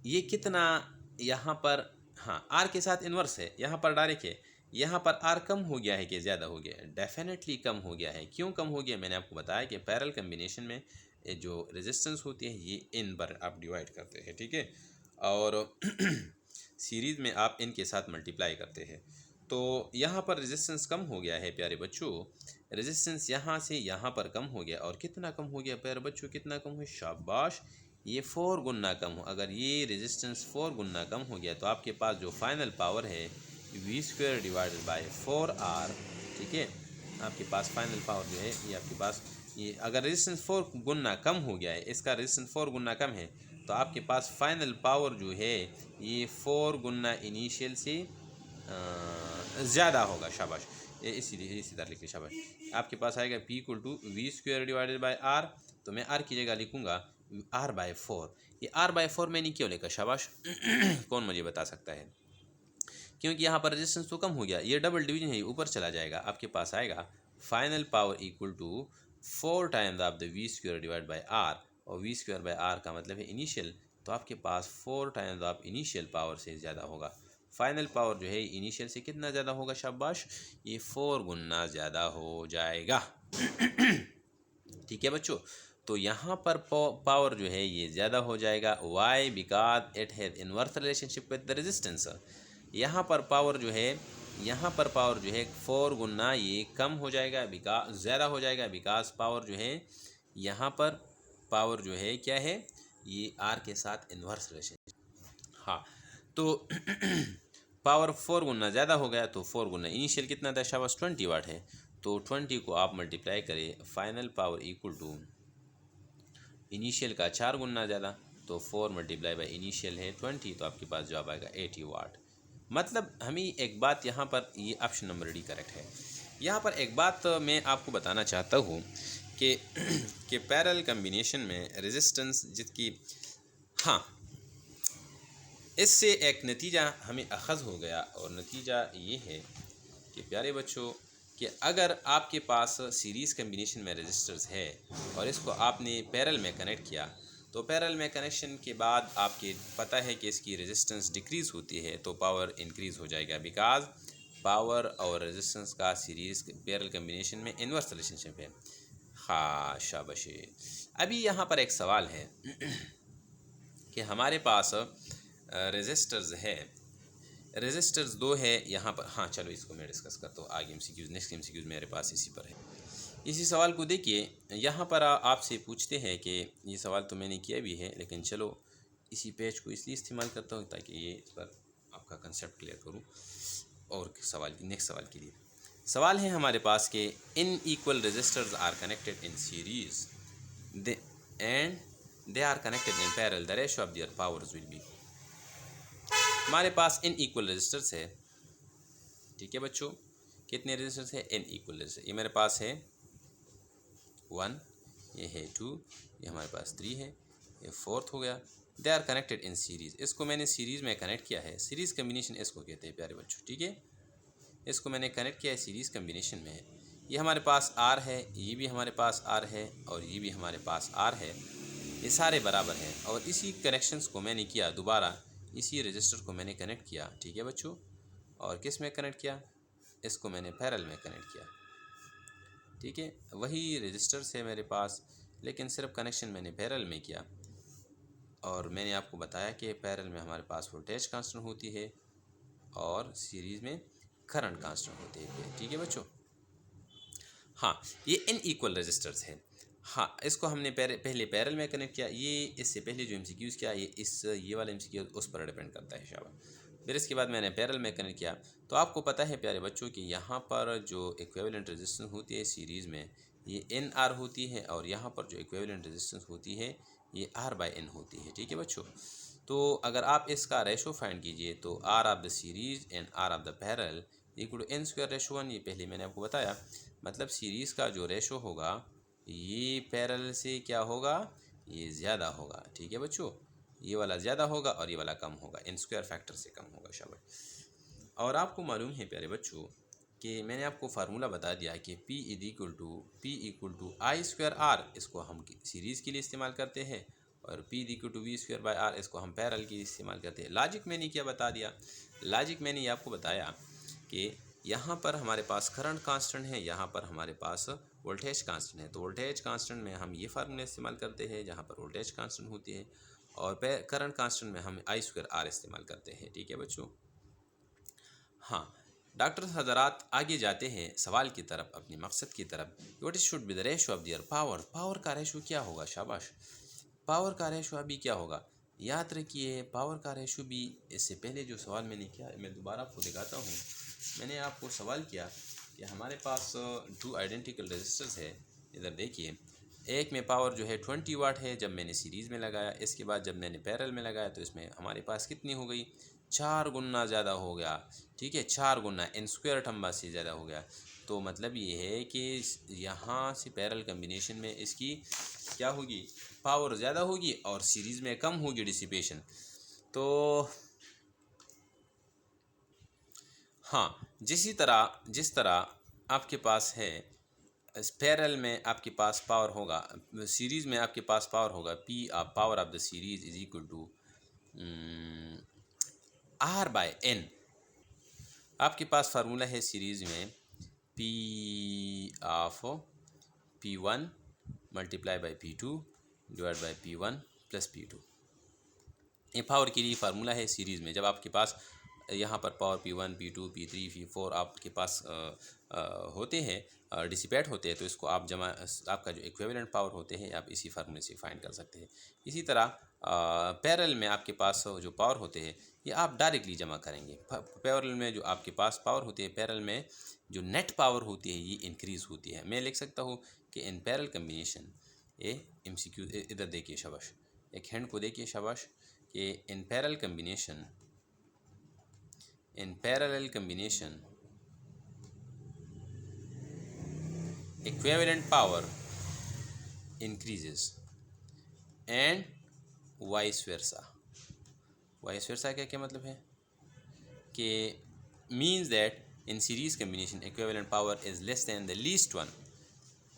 ये कितना यहाँ पर, हाँ आर के साथ इन्वर्स है, यहाँ पर डायरेक्ट है, यहाँ पर आर कम हो गया है कि ज़्यादा हो गया है, डेफिनेटली कम हो गया है। क्यों कम हो गया, मैंने आपको बताया कि पैरेलल कम्बिनेशन में जो रेजिस्टेंस होती है ये इन पर आप डिवाइड करते हैं। ठीक है, और सीरीज़ में आप इन के साथ मल्टीप्लाई करते हैं। तो यहाँ पर रेजिस्टेंस कम हो गया है प्यारे बच्चों, रेजिस्टेंस यहाँ से यहाँ पर कम हो गया। और कितना कम हो गया प्यारे बच्चों, कितना कम हो, शाबाश, ये 4 गुना कम हो। अगर ये रेजिस्टेंस 4 गुना कम हो गया तो आपके पास जो फाइनल पावर है V²/4R। ठीक है, आपके पास फाइनल पावर जो है ये आपके पास, ये अगर रेजिस्टेंस 4 गुना कम हो गया है, इसका रेजिस्टेंस 4 गुना कम है, तो आपके पास फाइनल पावर जो है ये 4 गुना इनिशियल से ज़्यादा होगा। शाबाश, इसी तरह लिखिए, शाबाश। आपके पास आएगा P = V²/R, तो मैं R की जगह लिखूँगा R/4। ये R/4 मैंने क्यों लिखा, शाबाश कौन मुझे बता सकता है? क्योंकि यहाँ पर रेजिस्टेंस तो कम हो गया, ये डबल डिवीजन है, ऊपर चला जाएगा। आपके पास आएगा final power equal to 4 times of the V²/R, और V²/R का मतलब है इनिशियल, तो आपके पास 4 टाइम्स ऑफ इनिशियल पावर से ज़्यादा होगा। फाइनल पावर जो है इनिशियल से कितना ज़्यादा होगा, शाबाश, ये 4 गुना ज़्यादा हो जाएगा। ठीक है बच्चों, तो यहाँ पर पावर जो है ये ज़्यादा हो जाएगा। Why, because it has inverse relationship with the resistance. यहाँ पर पावर जो है, यहाँ पर पावर जो है 4 गुना ये कम हो जाएगा, बिकॉज ज़्यादा हो जाएगा, बिकॉज पावर जो है यहाँ पर पावर जो है क्या है, ये आर के साथ इनवर्स रिलेशनशिप। हाँ, तो पावर 4 गुना ज़्यादा हो गया, तो 4 गुना इनिशियल कितना था, शाबाश 20 वाट है, तो 20 को आप मल्टीप्लाई करें, final power equal to initial का 4 गुना ज़्यादा, तो 4 मल्टीप्लाई बाई इनिशियल है 20, तो आपके पास जवाब आएगा 80 वाट। मतलब हमें एक बात यहाँ पर, ये ऑप्शन नंबर डी करेक्ट है। यहाँ पर एक बात मैं आपको बताना चाहता हूँ कि पैरेलल कम्बिनेशन में रेजिस्टेंस जिसकी, हाँ, इससे एक नतीजा हमें अखज़ हो गया, और नतीजा ये है कि प्यारे बच्चों कि अगर आपके पास सीरीज़ कम्बिनेशन में रेजिस्टर्स है और इसको आपने पैरेलल में कनेक्ट किया, तो पैरेलल में कनेक्शन के बाद आपके पता है कि इसकी रेजिस्टेंस डिक्रीज़ होती है, तो पावर इंक्रीज़ हो जाएगा, बिकॉज पावर और रेजिस्टेंस का सीरीज़ पैरेलल कम्बिनेशन में इनवर्स रिलेशनशिप है। हाँ शाबाश। अभी यहाँ पर एक सवाल है कि हमारे पास रेजिस्टर्स है, रेजिस्टर्स 2 है यहाँ पर। हाँ चलो इसको मैं डिस्कस करता हूँ आगे, एमसीक्यूज़, नेक्स्ट एमसीक्यूज़ मेरे पास इसी पर है। इसी सवाल को देखिए, यहाँ पर आपसे पूछते हैं कि ये सवाल तो मैंने किया भी है, लेकिन चलो इसी पेज को इसलिए इस्तेमाल करता हूँ ताकि ये इस पर आपका कंसेप्ट क्लियर करूँ। और सवाल, नेक्स्ट सवाल के लिए सवाल है हमारे पास कि इन equal resistors are connected in series and they are connected in parallel, the ratio of their powers will be. हमारे पास इन इक्वल रेजिस्टर्स है। ठीक है बच्चों, कितने रेजिस्टर्स है, इन इक्वल रेजिस्टर। ये मेरे पास है 1, ये है 2, ये हमारे पास 3 है, ये 4th हो गया। They are connected in series, इसको मैंने सीरीज़ में कनेक्ट किया है, सीरीज़ कम्बिनेशन इसको कहते हैं प्यारे बच्चों। ठीक है, इसको मैंने कनेक्ट किया है, सीरीज़ कम्बिनेशन में है। ये हमारे पास आर है, ये भी हमारे पास आर है, और ये भी हमारे पास आर है, ये सारे बराबर हैं। और इसी कनेक्शंस को मैंने किया दोबारा, इसी रजिस्टर को मैंने कनेक्ट किया। ठीक है बच्चों, और किस में कनेक्ट किया, इसको मैंने पैरेलल में कनेक्ट किया। ठीक है, वही रजिस्टर्स है मेरे पास, लेकिन सिर्फ कनेक्शन मैंने पैरेलल में किया। और मैंने आपको बताया कि पैरेलल में हमारे पास वोल्टेज कांस्टेंट होती है और सीरीज़ में करंट कांस्टेंट होती है। ठीक है बच्चों, हाँ, ये इन इक्वल रजिस्टर्स है। हाँ, इसको हमने पहले पैरेलल में कनेक्ट किया। ये इससे पहले जो एमसीक्यूज़ किया, ये वाला एमसीक्यू उस पर डिपेंड करता है शाबाश। फिर इसके बाद मैंने पैरेलल में कनेक्ट किया। तो आपको पता है प्यारे बच्चों कि यहाँ पर जो इक्विवेलेंट रेजिस्टेंस होती है सीरीज़ में, ये एन आर होती है, और यहाँ पर जो इक्विवेलेंट रेजिस्टेंस होती है ये आर बाई एन होती है। ठीक है बच्चों, तो अगर आप इसका रेशो फाइंड कीजिए तो R of the series and R of the parallel equal to n square ratio one. ये पहले मैंने आपको बताया, मतलब सीरीज़ का जो रेशो होगा ये पैरेलल से क्या होगा, ये ज़्यादा होगा। ठीक है बच्चों, ये वाला ज़्यादा होगा और ये वाला कम होगा, एन स्क्वायर फैक्टर से कम होगा। शाबाश। और आपको मालूम है प्यारे बच्चों कि मैंने आपको फार्मूला बता दिया कि P equal to I square R, इसको हम सीरीज़ के लिए इस्तेमाल करते हैं, और P equal to V square by R, इसको हम पैरेलल के लिए इस्तेमाल करते हैं। लॉजिक मैंने क्या बता दिया, लॉजिक मैंने ये आपको बताया कि यहाँ पर हमारे पास करंट कांस्टेंट है, यहाँ पर हमारे पास वोल्टेज कांस्टेंट है। तो वोल्टेज कांस्टेंट में हम ये फार्मूला इस्तेमाल करते हैं जहाँ पर वोल्टेज कांस्टेंट होती है, और करंट कांस्टेंट में हम आई स्क्वायर आर इस्तेमाल करते हैं। ठीक है बच्चों। हाँ डॉक्टर हजरात, आगे जाते हैं सवाल की तरफ, अपने मकसद की तरफ। What is should be the ratio of their power, power का रेशो क्या होगा। शाबाश, पावर का रेशो अभी क्या होगा, याद रखिए पावर का रेशो भी। इससे पहले जो सवाल मैंने किया, मैं दोबारा आपको दिखाता हूँ। मैंने आपको सवाल किया कि हमारे पास टू आइडेंटिकल रेजिस्टर्स है। इधर देखिए, एक में पावर जो है 20 वाट है जब मैंने सीरीज़ में लगाया, इसके बाद जब मैंने पैरेलल में लगाया तो इसमें हमारे पास कितनी हो गई, 4 गुना ज़्यादा हो गया। ठीक है, 4 गुना एन स्क्वायर टम्बा से ज़्यादा हो गया। तो मतलब ये है कि यहाँ से पैरेलल कम्बिनेशन में इसकी क्या होगी, पावर ज़्यादा होगी, और सीरीज़ में कम होगी डिसिपेशन। तो हाँ, जिस तरह आपके पास है पैरेलल में आपके पास पावर होगा, सीरीज़ में आपके पास पावर होगा, P power of the series is equal to R by n. आपके पास फार्मूला है सीरीज़ में P of P1 multiply by P2 divide by P1 plus P2। ये पावर के लिए फार्मूला है सीरीज़ में। जब आपके पास यहाँ पर power P1 P2 P3 P4 आपके पास होते हैं, डिसिपेट होते हैं, तो इसको आप जमा, आपका जो इक्विवेलेंट पावर होते हैं आप इसी फार्मूले से फाइंड कर सकते हैं। इसी तरह पैरेलल में आपके पास जो पावर होते हैं ये आप डायरेक्टली जमा करेंगे। पैरेलल में जो आपके पास पावर होती है, पैरेलल में जो नेट पावर होती है ये इंक्रीज़ होती है। मैं लिख सकता हूँ कि in parallel combination, A MCQ इधर देखिए शाबाश, एक हैंड को देखिए शाबाश, कि in parallel combination equivalent power increases and vice versa। Vice versa का क्या मतलब है कि means that in series combination equivalent power is less than the least one,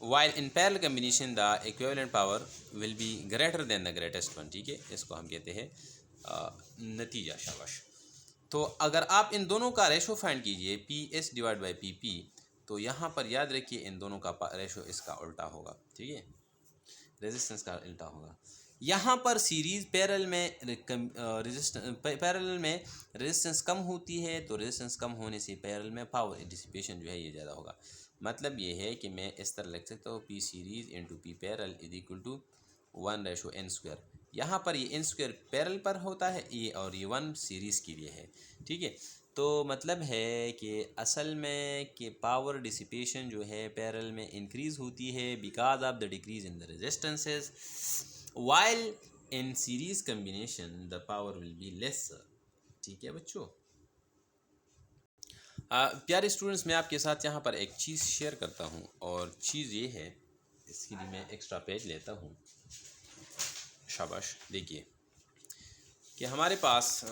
while in parallel combination the equivalent power will be greater than the greatest one। ठीक है, इसको हम कहते हैं नतीजा। शाबाश। तो अगर आप इन दोनों का रेशो फाइंड कीजिए PS डिवाइड बाई PP, तो यहाँ पर याद रखिए इन दोनों का रेशो इसका उल्टा होगा। ठीक है, रेजिस्टेंस का उल्टा होगा। यहाँ पर सीरीज़ पैरेलल में रेजिस्टेंस कम होती है, तो रेजिस्टेंस कम होने से पैरेलल में पावर डिसिपेशन जो है ये ज़्यादा होगा। मतलब ये है कि मैं इस तरह लिख सकता हूँ P series into P parallel is equal to 1:n²। यहाँ पर ये n स्क्वायर पैरेलल पर होता है ये, और ये 1 सीरीज़ के लिए है। ठीक है, तो मतलब है कि असल में कि पावर डिसिपेशन जो है पैरेलल में इंक्रीज़ होती है because of the decrease in the resistances, while in series combination the power will be less. ठीक है बच्चों। प्यारे स्टूडेंट्स, मैं आपके साथ यहाँ पर एक चीज़ शेयर करता हूँ, और चीज़ ये है, इसके लिए मैं एक्स्ट्रा पेज लेता हूँ। शाबाश। देखिए कि हमारे पास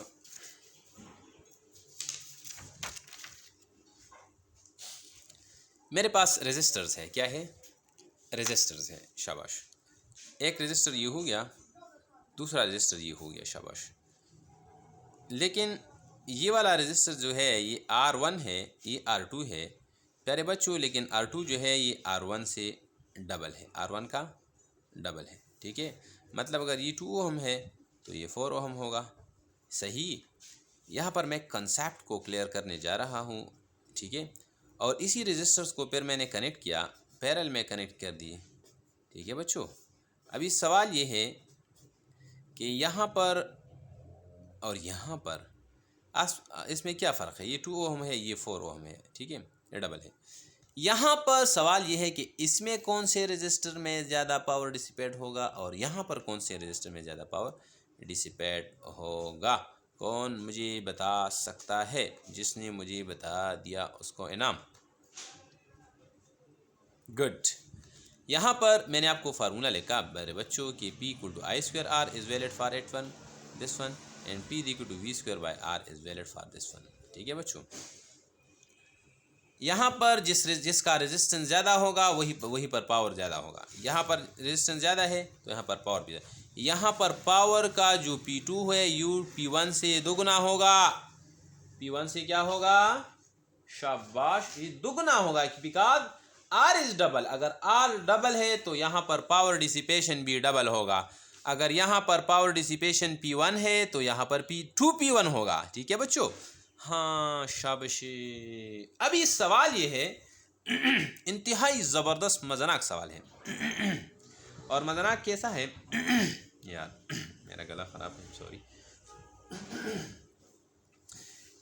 मेरे पास रेजिस्टर्स है। क्या है, रेजिस्टर्स है। शाबाश। एक रेजिस्टर ये हो गया, दूसरा रेजिस्टर ये हो गया। शाबाश। लेकिन ये वाला रेजिस्टर जो है ये R1 है, ये R2 है प्यारे बच्चों, लेकिन R2 जो है ये R1 से डबल है, R1 का डबल है। ठीक है, मतलब अगर ये 2 ओम है तो ये 4 ओम होगा। सही। यहाँ पर मैं कंसेप्ट को क्लियर करने जा रहा हूँ। ठीक है, और इसी रेजिस्टर्स को फिर मैंने कनेक्ट किया, पैरेलल में कनेक्ट कर दिए। ठीक है बच्चों, अभी सवाल ये है कि यहाँ पर और यहाँ पर इसमें क्या फ़र्क है, ये 2 ओम है, ये 4 ओम है। ठीक है, ये डबल है। यहाँ पर सवाल ये है कि इसमें कौन से रजिस्टर में ज़्यादा पावर डिसिपेट होगा और यहाँ पर कौन से रजिस्टर में ज़्यादा पावर डिसिपेट होगा। कौन मुझे बता सकता है? जिसने मुझे बता दिया उसको इनाम। गुड। यहाँ पर मैंने आपको फार्मूला लिखा मेरे बच्चों कि P equal to I square R is valid for at one this one and P equal to V square by R is valid for this one. ठीक है बच्चों, यहाँ पर जिसका रेजिस्टेंस ज़्यादा होगा वही पर पावर ज़्यादा होगा। यहाँ पर रेजिस्टेंस ज़्यादा है तो यहाँ पर पावर भी ज़्यादा। यहाँ पर पावर का जो P2 है यू P1 से दुगना होगा। P1 से क्या होगा? शाबाश, ये दुगना होगा बिकॉज R इज डबल। अगर R डबल है तो यहाँ पर पावर डिसिपेशन भी डबल होगा। अगर यहाँ पर पावर डिसिपेशन P1 है तो यहाँ पर P2 P1 होगा। ठीक है बच्चों, हाँ शाबाशी। अभी सवाल ये है इंतहाई ज़बरदस्त मज़नाक सवाल है। और मज़नाक कैसा है यार मेरा गला ख़राब है, सॉरी।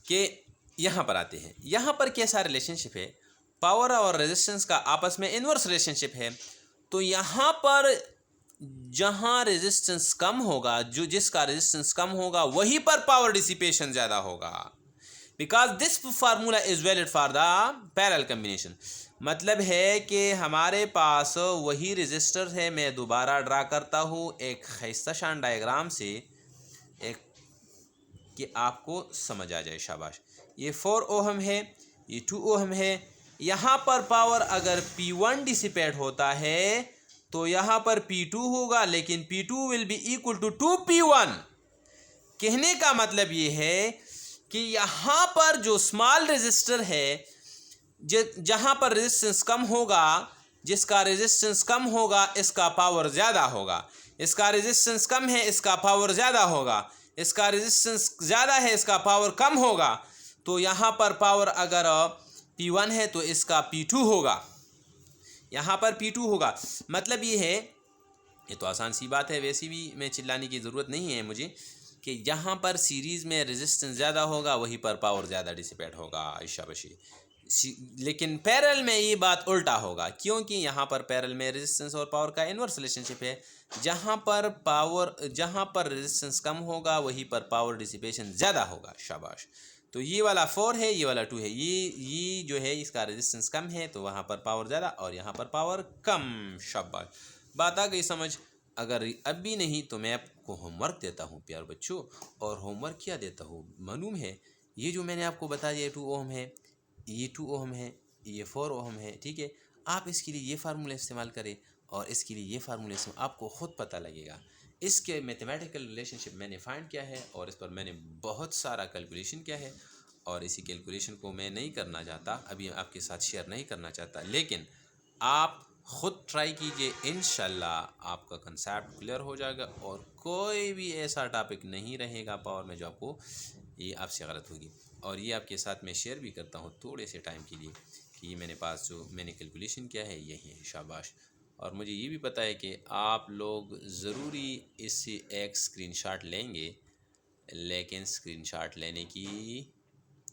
कि यहाँ पर आते हैं, यहाँ पर कैसा रिलेशनशिप है? पावर और रेजिस्टेंस का आपस में इन्वर्स रिलेशनशिप है। तो यहाँ पर जहाँ रेजिस्टेंस कम होगा, जिसका रेजिस्टेंस कम होगा वहीं पर पावर डिसिपेशन ज़्यादा होगा। Because this formula is valid for the parallel combination. मतलब है कि हमारे पास वही रेजिस्टर है। मैं दोबारा ड्रा करता हूँ एक खस्ता शान डायग्राम से, एक कि आपको समझ आ जाए। शाबाश, ये 4 ओहम है, ये 2 ओहम है। यहाँ पर पावर अगर P1 डिसिपेट होता है तो यहाँ पर P2 होगा, लेकिन P2 will be equal to 2P1। कहने का मतलब ये है कि यहाँ पर जो स्मॉल रेजिस्टर है, जहाँ पर रेजिस्टेंस कम होगा, जिसका रेजिस्टेंस कम होगा इसका पावर ज़्यादा होगा। इसका रेजिस्टेंस कम है, इसका पावर ज़्यादा होगा। इसका रेजिस्टेंस ज़्यादा है, इसका पावर कम होगा। तो यहाँ पर पावर अगर P1 है तो इसका P2 होगा, यहाँ पर P2 होगा। मतलब ये है, ये तो आसान सी बात है, वैसे भी मैं चिल्लाने की ज़रूरत नहीं है मुझे, कि जहाँ पर सीरीज़ में रेजिस्टेंस ज़्यादा होगा वहीं पर पावर ज़्यादा डिसिपेट होगा। शाबाशी। लेकिन पैरेलल में ये बात उल्टा होगा, क्योंकि यहाँ पर पैरेलल में रेजिस्टेंस और पावर का इन्वर्स रिलेशनशिप है। जहाँ पर रेजिस्टेंस कम होगा वहीं पर पावर डिसिपेशन ज़्यादा होगा। शाबाश। तो ये वाला 4 है, ये वाला 2 है। ये जो है इसका रेजिस्टेंस कम है तो वहाँ पर पावर ज़्यादा और यहाँ पर पावर कम। शाबाश, बात आ गई समझ। अगर अब भी नहीं तो मैं आपको होमवर्क देता हूँ प्यार बच्चों। और होमवर्क क्या देता हूँ मालूम है? ये जो मैंने आपको बता दिया 2 ओहम है, ये 2 ओहम है, ये 4 ओहम है। ठीक है, आप इसके लिए ये फार्मूला इस्तेमाल करें और इसके लिए ये फार्मूला इस्तेमाल, आपको ख़ुद पता लगेगा। इसके मैथमेटिकल रिलेशनशिप मैंने फाइंड किया है और इस पर मैंने बहुत सारा कैलकुलेशन किया है। और इसी कैलकुलेशन को मैं नहीं करना चाहता, अभी आपके साथ शेयर नहीं करना चाहता, लेकिन आप ख़ुद ट्राई कीजिए। इंशाल्लाह आपका कंसेप्ट क्लियर हो जाएगा और कोई भी ऐसा टॉपिक नहीं रहेगा पावर में जो आपको ये आपसे गलत होगी। और ये आपके साथ मैं शेयर भी करता हूँ थोड़े से टाइम के लिए कि मेरे पास जो मैंने कैलकुलेशन किया है यही है। शाबाश। और मुझे ये भी पता है कि आप लोग ज़रूरी इससे एक स्क्रीनशॉट लेंगे, लेकिन स्क्रीनशॉट लेने की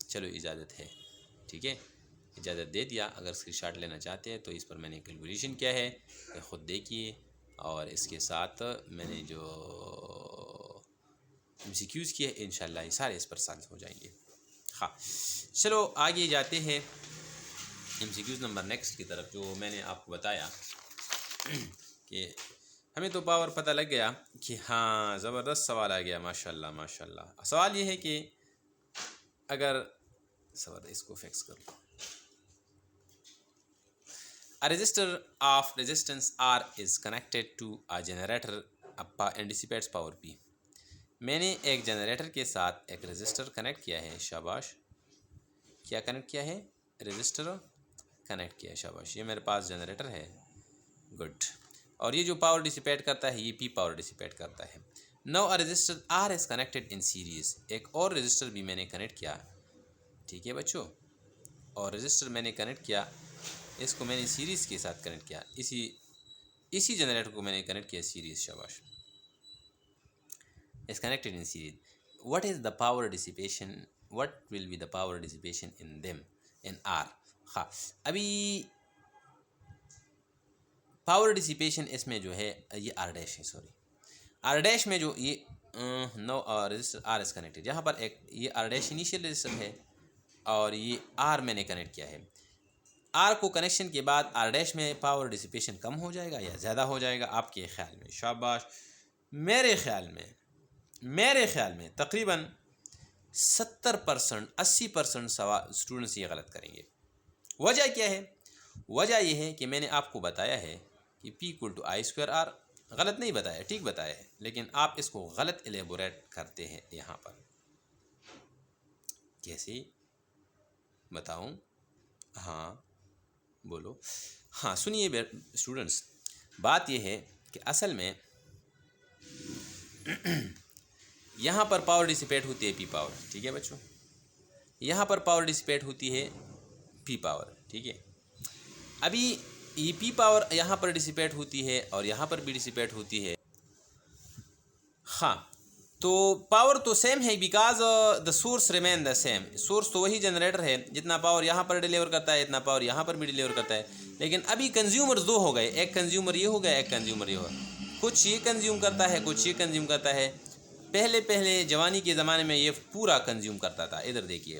चलो इजाज़त है। ठीक है, इजाज़त दे दिया। अगर स्क्रीनशॉट लेना चाहते हैं तो इस पर मैंने कैलकुलेशन किया है, ख़ुद देखिए। और इसके साथ मैंने जो MCQs किए इंशाल्लाह ये सारे इस पर सॉल्व हो जाएंगे। हाँ, चलो आगे जाते हैं MCQs नंबर नेक्स्ट की तरफ। जो मैंने आपको बताया कि हमें तो पावर पता लग गया कि हाँ ज़बरदस्त सवाल आ गया, माशाल्लाह माशाल्लाह। सवाल ये है कि अगर सवाल इसको फिक्स कर लो, A resistor of resistance R is connected to a generator and dissipates power P। मैंने एक जनरेटर के साथ एक रेजिस्टर कनेक्ट किया है। शाबाश, क्या कनेक्ट किया है? रेजिस्टर कनेक्ट किया है। शाबाश, ये मेरे पास जनरेटर है। गुड। और ये जो पावर डिसिपेट करता है ये P पावर डिसिपेट करता है। Now a resistor R is connected in series. एक और रेजिस्टर भी मैंने कनेक्ट किया। ठीक है बच्चों, और रेजिस्टर मैंने कनेक्ट किया, इसको मैंने सीरीज़ के साथ कनेक्ट किया। इसी जनरेटर को मैंने कनेक्ट किया सीरीज़। शाबाश, is connected in series. What is the power dissipation? What will be the power dissipation in them in R? हाँ, अभी पावर डिसिपेशन इसमें जो है ये आर डैश है, सॉरी आर डैश में जो ये no resistor R is connected, यहाँ पर एक ये आर डैश इनिशियल रजिस्टर है और ये आर मैंने कनेक्ट किया है। आर को कनेक्शन के बाद आर डैश में पावर डिसिपेशन कम हो जाएगा या ज़्यादा हो जाएगा आपके ख्याल में? शाबाश। मेरे ख्याल में तकरीबन 70% 80% स्टूडेंट्स ये गलत करेंगे। वजह क्या है? वजह यह है कि मैंने आपको बताया है कि P equal to I square R, गलत नहीं बताया, ठीक बताया है, लेकिन आप इसको गलत एलेबोरेट करते हैं। यहाँ पर कैसे बताऊं? हाँ बोलो। हाँ सुनिए स्टूडेंट्स, बात यह है कि असल में यहाँ पर पावर डिसिपेट होती है पी पावर, ठीक है बच्चों, यहाँ पर पावर डिसिपेट होती है पी पावर, ठीक है। अभी ये पी पावर यहाँ पर डिसिपेट होती है और यहाँ पर भी डिसिपेट होती है। हाँ, तो पावर तो सेम है because the source remain the same. Source तो वही जनरेटर है, जितना पावर यहाँ पर डिलीवर करता है इतना पावर यहाँ पर भी डिलीवर करता है। लेकिन अभी कंज्यूमर्स दो हो गए, एक कंज्यूमर ये हो गया, एक कंज्यूमर ये हो गया। कुछ ये कंज्यूम करता है, कुछ ये कंज्यूम करता है। पहले जवानी के ज़माने में ये पूरा कंज्यूम करता था। इधर देखिए,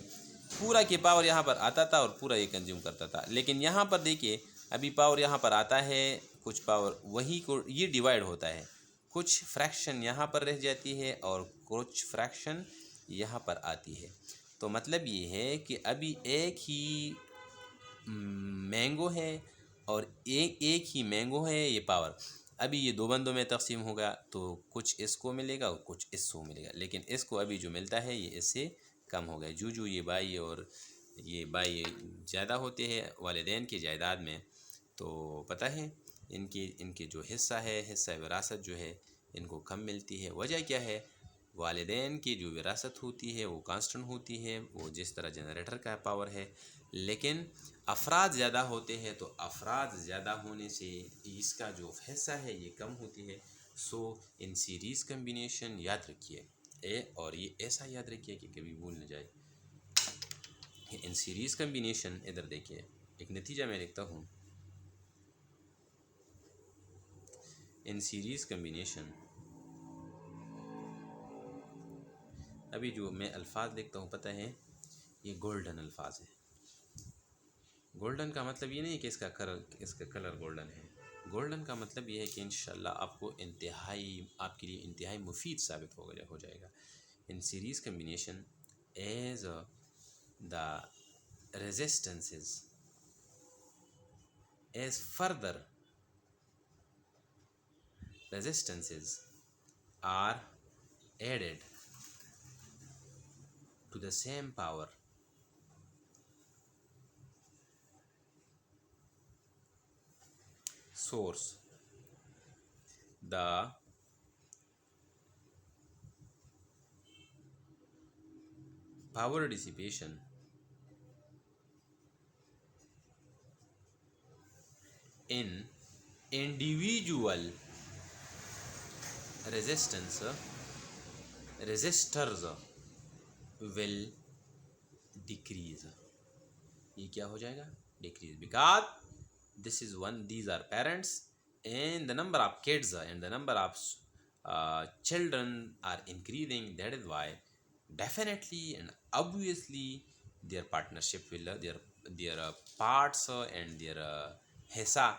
पूरा की पावर यहाँ पर आता था और पूरा ये कंज्यूम करता था। लेकिन यहाँ पर देखिए, अभी पावर यहाँ पर आता है, कुछ पावर वही को ये डिवाइड होता है, कुछ फ्रैक्शन यहाँ पर रह जाती है और कुछ फ्रैक्शन यहाँ पर आती है। तो मतलब ये है कि अभी एक ही मैंगो है और एक ही मैंगो है ये पावर। अभी ये दो बंदों में तकसीम होगा तो कुछ इसको मिलेगा और कुछ इसको मिलेगा, लेकिन इसको अभी जो मिलता है ये इससे कम हो गया। जो ये भाई और ये भाई ज़्यादा होते हैं वालिदैन की जायदाद में, तो पता है इनके जो हिस्सा विरासत जो है इनको कम मिलती है। वजह क्या है? वालिदैन की जो विरासत होती है वो कांस्टेंट होती है, वो जिस तरह जनरेटर का पावर है। लेकिन अफराद ज़्यादा होते हैं तो अफराद ज़्यादा होने से इसका जो हिस्सा है ये कम होती है। सो इन सीरीज़ कम्बिनेशन याद रखिए और ये ऐसा याद रखिए कि कभी भूल न जाए। इन सीरीज़ कम्बिनेशन, इधर देखिए एक नतीजा मैं लिखता हूँ। इन सीरीज़ कम्बिनेशन, अभी जो मैं अल्फाज लिखता हूँ पता है ये गोल्डन अल्फाज है। गोल्डन का मतलब ये नहीं कि इसका कलर गोल्डन है। गोल्डन का मतलब ये है कि इंशाल्लाह आपको आपके लिए इंतहाई मुफीद साबित हो जाएगा। In series combination as the resistances as further resistances are added to the same power, source, the power dissipation in individual resistors will decrease। ये क्या हो जाएगा? Decrease, because these are parents and the number of kids and the number of children are increasing. That is why definitely and obviously their partnership will their parts and their हिस्सा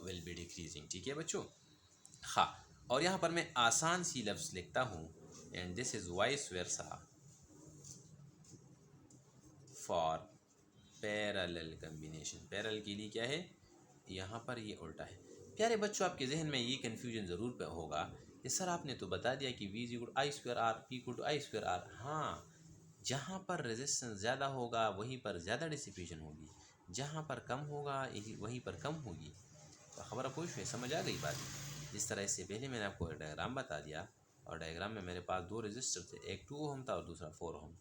will be decreasing। ठीक है बच्चों? हाँ, और यहाँ पर मैं आसान सी लफ्ज़ लिखता हूँ, and this is vice versa for parallel combination. Parallel के लिए क्या है? यहाँ पर ये उल्टा है। प्यारे बच्चों, आपके जहन में ये कन्फ्यूजन ज़रूर होगा कि सर आपने तो बता दिया कि V equal I square R, P equal to I square R. हाँ, जहाँ पर रेजिस्टेंस ज़्यादा होगा वहीं पर ज़्यादा डिसिपेशन होगी, जहाँ पर कम होगा वहीं पर कम होगी। तो ख़बर आपको समझ आ गई बात? जिस तरह इससे पहले मैंने आपको डायग्राम बता दिया, और डायग्राम में मेरे पास दो रजिस्टर थे, एक 2 ओम था और दूसरा 4 ओम।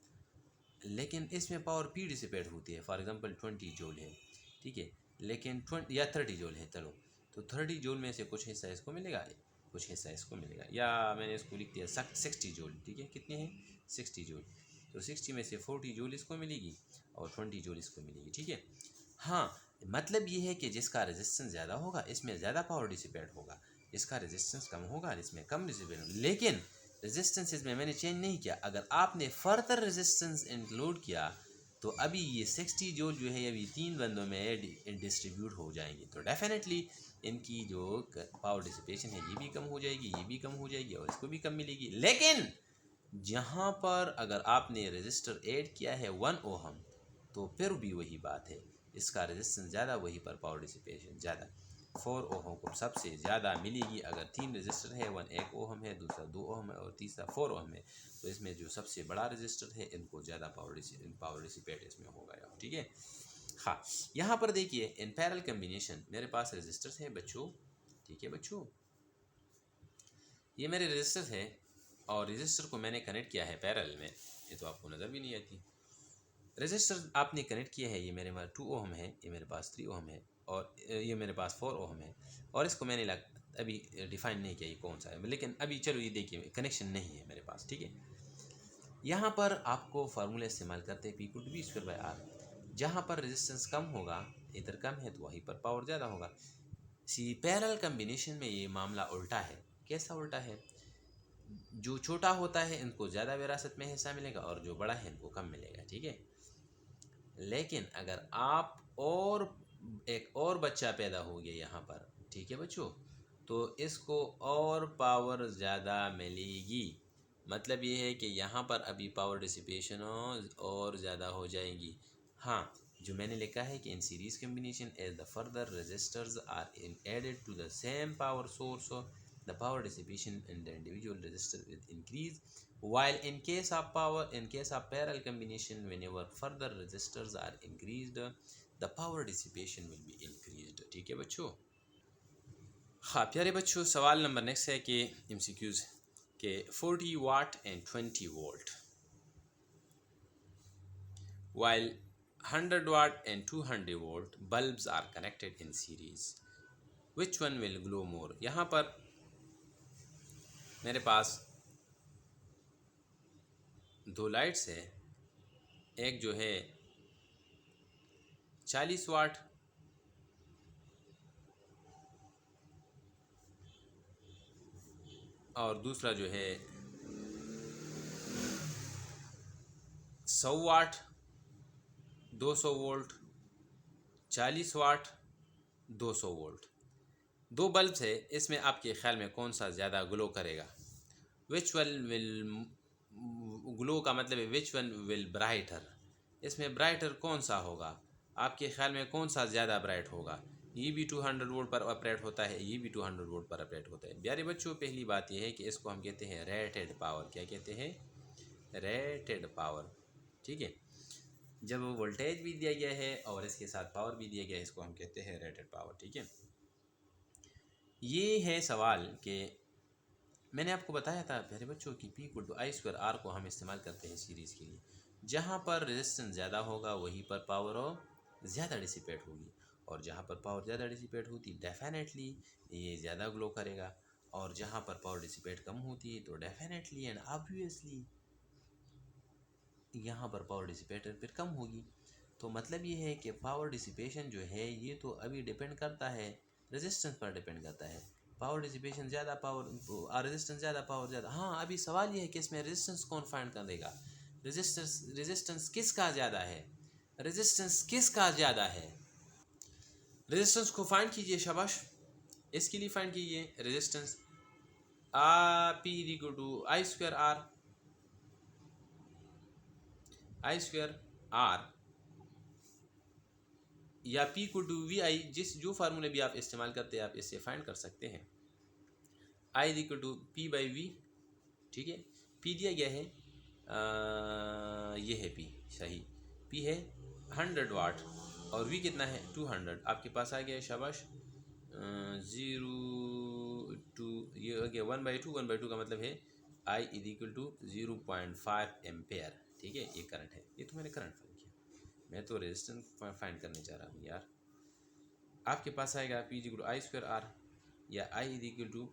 लेकिन इसमें पावर P डिसिपेट होती है। फॉर एग्जांपल 20 जूल है, ठीक है, लेकिन 20 या 30 जूल है, चलो तो 30 जूल में से कुछ हिस्सा इसको मिलेगा, कुछ हिस्सा इसको मिलेगा, या मैंने इसको लिख दिया 60 जूल, ठीक है, कितने हैं? 60 जूल। तो 60 में से 40 जूल इसको मिलेगी और 20 जूल इसको मिलेगी, ठीक है। हाँ, मतलब ये है कि जिसका रेजिस्टेंस ज़्यादा होगा इसमें ज़्यादा पावर डिसिपेट होगा, जिसका रेजिस्टेंस कम होगा इसमें कम डिसिपेट होगा। लेकिन रेजिस्टेंस इसमें मैंने चेंज नहीं किया। अगर आपने फर्दर रेजिस्टेंस इंक्लूड किया तो अभी ये 60 जूल जो है अभी 3 बंदों में डिस्ट्रीब्यूट हो जाएंगी, तो डेफिनेटली इनकी जो पावर डिसिपेशन है ये भी कम हो जाएगी, ये भी कम हो जाएगी और इसको भी कम मिलेगी। लेकिन जहाँ पर अगर आपने रजिस्टर ऐड किया है 1 ओहम तो फिर भी वही बात है, इसका रेजिस्टेंस ज़्यादा, वही पर पावर डिसिपेशन ज़्यादा। 4 ओहम को सबसे ज़्यादा मिलेगी। अगर 3 रजिस्टर है, 1 ओहम है, दूसरा 2 ओहम है और तीसरा 4 ओहम है, तो इसमें जो सबसे बड़ा रजिस्टर है इनको ज़्यादा पावर डिसिपेट इसमें होगा, ठीक है। हाँ, यहाँ पर देखिए इन पैरेलल कम्बिनेशन मेरे पास रजिस्टर्स हैं बच्चों, ठीक है बच्चों, ये मेरे रजिस्टर है और रजिस्टर को मैंने कनेक्ट किया है पैरेलल में, ये तो आपको नज़र भी नहीं आती। रजिस्टर आपने कनेक्ट किया है, ये मेरे पास 2 ओहम है, ये मेरे पास 3 ओहम है और ये मेरे पास 4 ओहम है और इसको मैंने अभी डिफ़ाइन नहीं किया ये कौन सा है, लेकिन अभी चलो ये देखिए कनेक्शन नहीं है मेरे पास, ठीक है। यहाँ पर आपको फार्मूला इस्तेमाल करते हैं P=V²/R। जहाँ पर रेजिस्टेंस कम होगा, इधर कम है तो वहीं पर पावर ज़्यादा होगा। पैरेलल कम्बिनेशन में ये मामला उल्टा है। कैसा उल्टा है? जो छोटा होता है इनको ज़्यादा विरासत में हिस्सा मिलेगा और जो बड़ा है इनको कम मिलेगा, ठीक है। लेकिन अगर आप और एक और बच्चा पैदा हो गया यहाँ पर, ठीक है बच्चों, तो इसको और पावर ज़्यादा मिलेगी। मतलब ये है कि यहाँ पर अभी पावर डिसिपेशन और ज़्यादा हो जाएगी। हाँ, जो मैंने लिखा है कि in series combination as the further resistors are in added to the same power source, the power dissipation in the individual resistor will increase, while in case of parallel combination, whenever further resistors are increased, the power dissipation will be increased, ठीक है बच्चों। हाँ प्यारे बच्चों, सवाल number next है कि MCQs के 40 watt and 20 volt while 100 watt and 200 volt bulbs are connected in series, which one will glow more। यहाँ पर मेरे पास दो लाइट्स है, एक जो है 40 वाट और दूसरा जो है 100 वाट 200 वोल्ट, 40 वाट 200 वोल्ट। दो बल्ब्स है, इसमें आपके ख्याल में कौन सा ज़्यादा ग्लो करेगा? विच वन विल ग्लो का मतलब है विच वन विल ब्राइटर, इसमें ब्राइटर कौन सा होगा? आपके ख्याल में कौन सा ज़्यादा ब्राइट होगा? ये भी 200 वोल्ट पर ऑपरेट होता है, ये भी 200 वोल्ट पर ऑपरेट होता है। प्यारे बच्चों, पहली बात यह है कि इसको हम कहते हैं रेटेड पावर। क्या कहते हैं? रेटेड पावर, ठीक है। जब वोल्टेज भी दिया गया है और इसके साथ पावर भी दिया गया है, इसको हम कहते हैं रेटेड पावर, ठीक है। ये है सवाल कि मैंने आपको बताया था प्यारे बच्चों कि P=I²R को हम इस्तेमाल करते हैं सीरीज़ के लिए। जहाँ पर रेजिस्टेंस ज़्यादा होगा वहीं पर पावर ज़्यादा डिसिपेट होगी, और जहाँ पर पावर ज़्यादा डिसिपेट होती डेफिनेटली ये ज़्यादा ग्लो करेगा, और जहाँ पर पावर डिसिपेट कम होती है तो डेफिनेटली एंड ऑब्वियसली यहाँ पर पावर डिसिपेटर फिर कम होगी। तो मतलब ये है कि पावर डिसिपेशन जो है ये तो अभी डिपेंड करता है रेजिस्टेंस पर, डिपेंड करता है। पावर डिसिपेशन ज़्यादा, पावर रेजिस्टेंस ज़्यादा, पावर ज़्यादा। हाँ, अभी सवाल ये है कि इसमें रेजिस्टेंस कौन फाइंड कर देगा? रेजिस्टेंस किसका ज़्यादा है? रेजिस्टेंस किसका ज़्यादा है? रेजिस्टेंस को फाइंड कीजिए, शाबाश। इसके लिए फाइंड कीजिए रेजिस्टेंस P=I²R, I²R या P=VI, जो फार्मूले भी आप इस्तेमाल करते हैं आप इससे फाइंड कर सकते हैं। I=P/V, ठीक है। P दिया गया है, ये है P, सही। P है 100 वाट और V कितना है? 200। आपके पास आ गया, शाबाश। 0 टू ये हो गया 1/2। 1/2 का मतलब है I=0.5 एम्पेयर, ठीक है। ये करंट है, ये तो मैंने करंट फाइंड किया, मैं तो रेजिस्टेंस फाइंड करने चाह रहा हूँ यार। आपके पास आएगा P=I²R या I=P/R।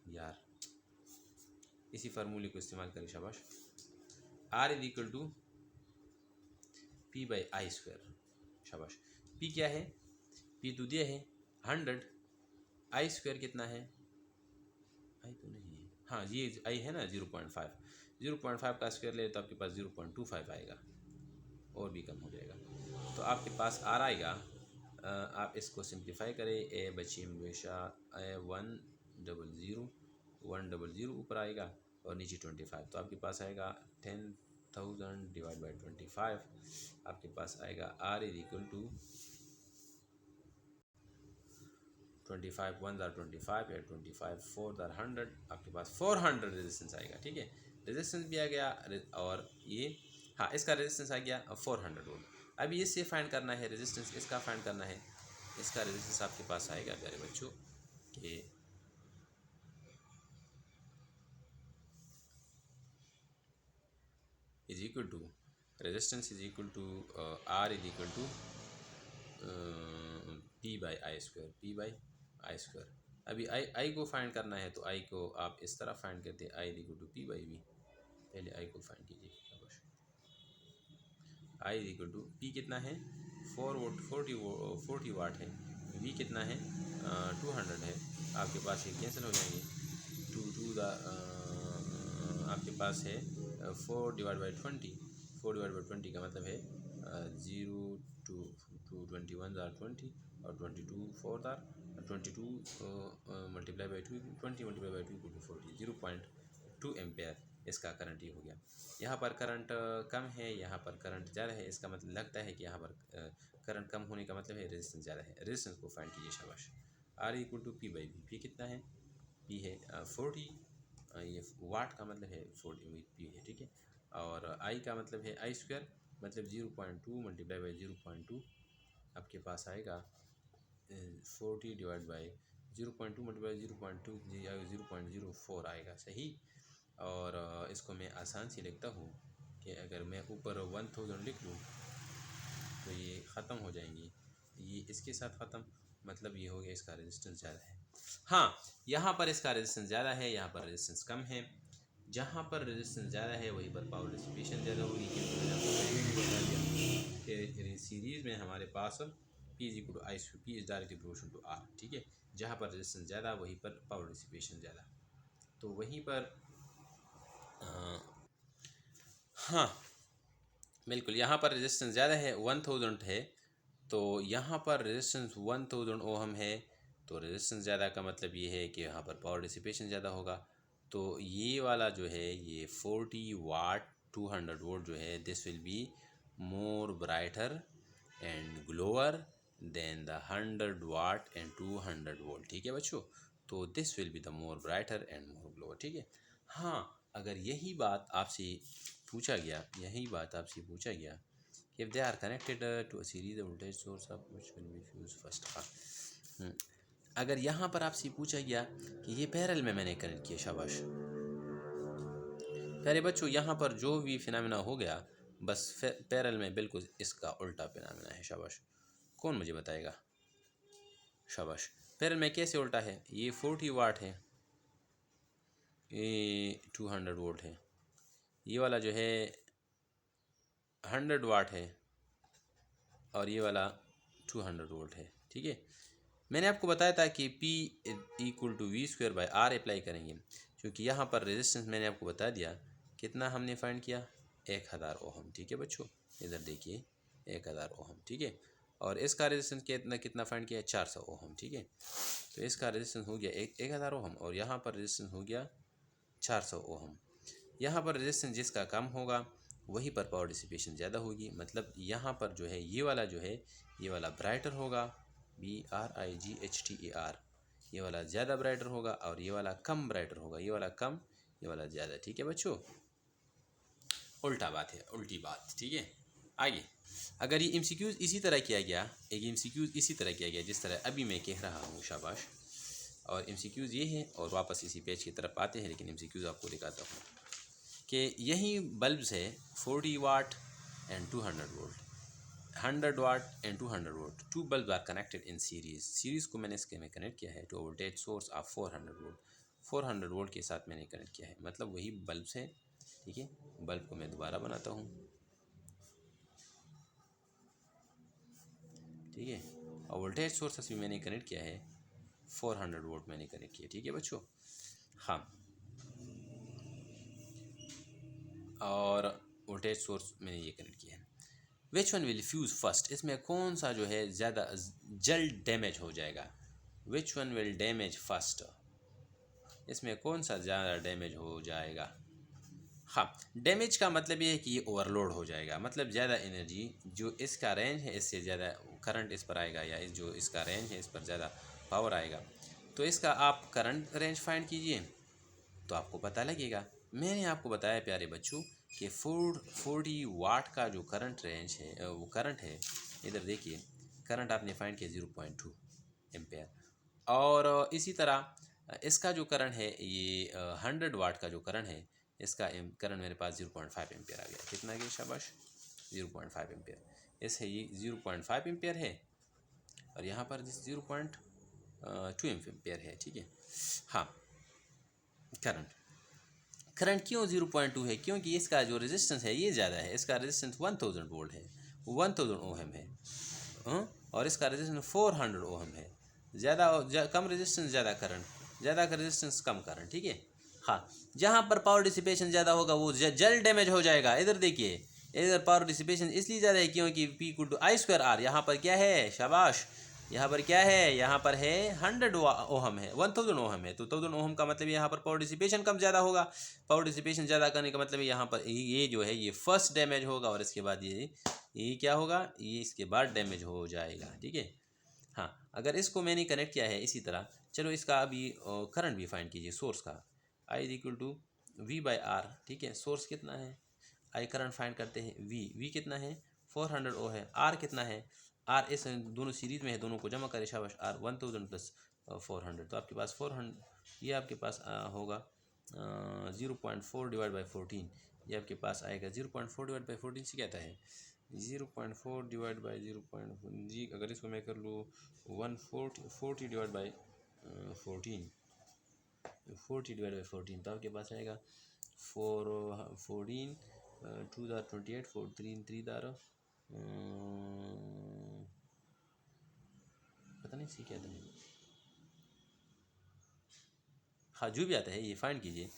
यार इसी फार्मूले को इस्तेमाल करें शाबाश। R is equal to P by I square, शाबाश। P क्या है? P तो दिया है 100, आई स्क्वायर कितना है? आई तो नहीं है, हाँ ये आई है ना 0.5, 0.5 का स्क्वायर ले तो आपके पास 0.25 आएगा, और भी कम हो जाएगा। तो आपके पास R आएगा, आप इसको सिंप्लीफाई करें, ए बची हमेशा ए 100 ऊपर आएगा और नीचे 25, तो आपके पास आएगा 10,000 डिवाइड बाई 25, आपके पास आएगा R इज इक्वल टू 25 1 आर 25 या 25 4 आर 100, आपके पास 400 रेजिस्टेंस आएगा। ठीक है, रेजिस्टेंस भी आ गया और ये हाँ इसका रेजिस्टेंस आ गया 400 वोल्ट। अभी इससे फाइंड करना है रेजिस्टेंस, इसका फाइंड करना है। इसका रेजिस्टेंस आपके पास आएगा प्यारे बच्चों कि is equal to resistance is equal to R is equal to P by I square, P by I square. अभी आई को फाइंड करना है, तो आई को आप इस तरह फाइंड करते हैं, I is equal to P by V। पहले आई को फाइंड कीजिए, I is equal to P कितना है 40 वाट है, V कितना है 200 है, आपके पास ये कैंसिल हो जाएंगे, टू द आपके पास है 4 डिवाइड बाई 20, 4 डिवाइड बाई 20 का मतलब है 0 टू 21 आर 20 और 22 4 आर 22 multiply by 2 20 multiply by 2 equal to 40, 0.2 ampere इसका करंट ये हो गया। यहाँ पर करंट कम है, यहाँ पर करंट ज़्यादा है, इसका मतलब लगता है कि यहाँ पर करंट कम होने का मतलब है रेजिस्टेंस ज़्यादा है। रेजिस्टेंस को फाइंड कीजिए शाबाश। R equal to P by V, P कितना है? P है 40, ये वाट का मतलब है 40 P है, ठीक है। और I का मतलब है आई स्क्वायर, मतलब 0.2 मल्टीप्लाई बाई 0.2 आपके पास आएगा 40 डिवाइड बाई 0.2 मल्टीप्लाई 0.2 0.04 आएगा, सही। और इसको मैं आसान से लिखता हूँ कि अगर मैं ऊपर 1000 लिख लूँ तो ये ख़त्म हो जाएंगी, ये इसके साथ ख़त्म, मतलब ये हो गया इसका रेजिस्टेंस ज़्यादा है। हाँ, यहाँ पर इसका रेजिस्टेंस ज़्यादा है, यहाँ पर रेजिस्टेंस कम है। जहाँ पर रेजिस्टेंस ज़्यादा है वहीं पर पावर डिसिपेशन ज़्यादा होगी, क्योंकि मैंने आपको पहले भी बता दिया कि सीरीज़ में हमारे पास P is equal to I square, P is directly proportional to R, ठीक है। जहाँ पर रेजिस्टेंस ज़्यादा वहीं पर पावर डिसिपेशन ज़्यादा, तो वहीं पर हाँ बिल्कुल, यहाँ पर रेजिस्टेंस ज़्यादा है 1000 है, तो यहाँ पर रेजिस्टेंस 1000 ओहम है, तो रेजिस्टेंस ज़्यादा का मतलब ये है कि यहाँ पर पावर डिसिपेशन ज़्यादा होगा। तो ये वाला जो है ये 40 वाट 200 वोल्ट जो है, this will be more brighter and glower than the 100 watt and 200 volt, ठीक है बच्चों। तो this will be the more brighter and more glower, ठीक है। हाँ, अगर यही बात आपसे पूछा गया कि if they are connected to a series of voltage source of which will be fused first, अगर यहाँ पर आपसे पूछा गया कि ये पैरेलल में मैंने कनेक्ट किया, शाबाश प्यारे बच्चों, यहाँ पर जो भी फिनोमेना हो गया बस पैरेलल में बिल्कुल इसका उल्टा फिनोमेना है, शाबाश। कौन मुझे बताएगा? शाबाश, पैरेलल में कैसे उल्टा है? ये 40 वाट है, ये 200 वोल्ट है, ये वाला जो है 100 वाट है और ये वाला 200 वोल्ट है, ठीक है। मैंने आपको बताया था कि P equal to V square by R apply करेंगे, क्योंकि यहाँ पर रेजिस्टेंस मैंने आपको बता दिया कितना हमने फाइंड किया, 1000 ओहम, ठीक है बच्चों। इधर देखिए 1000 ओहम, ठीक है। और इसका रेजिस्टेंस कितना फाइंड किया, 400 ओहम, ठीक है। तो इसका रेजिस्टेंस हो गया 1000 ओहम और यहाँ पर रेजिस्टेंस हो गया 400 ओहम। यहाँ पर रेजिस्टेंस जिसका कम होगा वहीं पर पावर डिसिपेशन ज़्यादा होगी, मतलब यहाँ पर जो है ये वाला ब्राइटर होगा, BRIGHTER, ये वाला ज़्यादा ब्राइटर होगा और ये वाला कम ब्राइटर होगा, ये वाला कम ये वाला ज़्यादा, ठीक है बच्चों। उल्टा बात है, उल्टी बात, ठीक है। आगे अगर ये MCQs इसी तरह किया गया, MCQs इसी तरह किया गया जिस तरह अभी मैं कह रहा हूँ, शाबाश। और MCQs ये है और वापस इसी पेज की तरफ आते हैं, लेकिन MCQs आपको दिखाता हूँ कि यही बल्ब्स है 40 watt and 200 volt, 100 watt and 200 volt, two bulbs are connected in series को मैंने इसके में कनेक्ट किया है to voltage source of 400 volt. 400 volt के साथ मैंने कनेक्ट किया है, मतलब वही बल्ब से, ठीक है। बल्ब को मैं दोबारा बनाता हूँ, ठीक है। और वोल्टेज सोर्स भी मैंने कनेक्ट किया है, 400 वोल्ट मैंने कनेक्ट किया, ठीक है बच्चों। हाँ, और वोल्टेज सोर्स मैंने ये कनेक्ट किया है। Which one will fuse first, इसमें कौन सा जो है ज़्यादा जल्द डैमेज हो जाएगा। Which one will damage first, इसमें कौन सा ज़्यादा डैमेज हो जाएगा। हाँ, डैमेज का मतलब ये है कि ये ओवरलोड हो जाएगा, मतलब ज़्यादा एनर्जी जो इसका रेंज है इससे ज़्यादा करंट इस पर आएगा, या जो इसका रेंज है इस पर ज़्यादा पावर आएगा। तो इसका आप करंट रेंज फाइंड कीजिए तो आपको पता लगेगा। मैंने आपको बताया प्यारे बच्चों कि 40 वाट का जो करंट रेंज है वो करंट है, इधर देखिए करंट आपने फाइंड किया 0.2 एम्पेयर। और इसी तरह इसका जो करंट है ये 100 वाट का जो करंट है, इसका करंट मेरे पास 0.5 एम्पेयर आ गया। कितना गया, शाबाश, 0.5 एम्पेयर। इस है ये 0.5 एम्पेयर है, और यहाँ पर 0.2 एम्पेयर है, ठीक है। हाँ, करंट करंट क्यों 0.2 है, क्योंकि इसका जो रेजिस्टेंस है ये ज़्यादा है। इसका रेजिस्टेंस 1000 वोल्ट है, 1000 ओहम है, और इसका रेजिस्टेंस 400 ओहम है। कम रेजिस्टेंस ज़्यादा करंट, ज़्यादा रेजिस्टेंस कम करंट, ठीक है। हाँ, जहाँ पर पावर डिसिपेशन ज़्यादा होगा वो जल्द डैमेज हो जाएगा। इधर देखिए, इधर पावर डिसिपेशन इसलिए ज़्यादा है क्योंकि P = I²R। यहाँ पर क्या है, शाबाश, यहाँ पर क्या है, यहाँ पर है 100 ओहम है, 1000 ओहम है। तो 1000 ओहम का मतलब यहाँ पर पावर डिसिपेशन कम ज़्यादा होगा। पावर डिसिपेशन ज़्यादा करने का मतलब यहाँ पर ये जो है ये फर्स्ट डैमेज होगा, और इसके बाद ये क्या होगा, ये इसके बाद डैमेज हो जाएगा, ठीक है। हाँ, अगर इसको मैंने कनेक्ट किया है इसी तरह, चलो इसका अभी करंट भी फाइंड कीजिए सोर्स का। I = V/R, ठीक है। सोर्स कितना है, आई करंट फाइंड करते हैं। वी कितना है, 400 ओ है। आर कितना है, आर इस दोनों सीरीज में है, दोनों को जमा करें, शाबाश, आर 1000 प्लस 400, तो आपके पास 400, ये आपके पास होगा 0.4/14। ये आपके पास आएगा 0.4/14 से क्या आता है, 0.4/0. जी अगर इसको मैं कर लूँ 140/14, 40/14, तो आपके पास आएगा 14 2 28 4 3 3 पता नहीं सी क्या था। हाँ, जो भी आता है ये फाइंड कीजिए।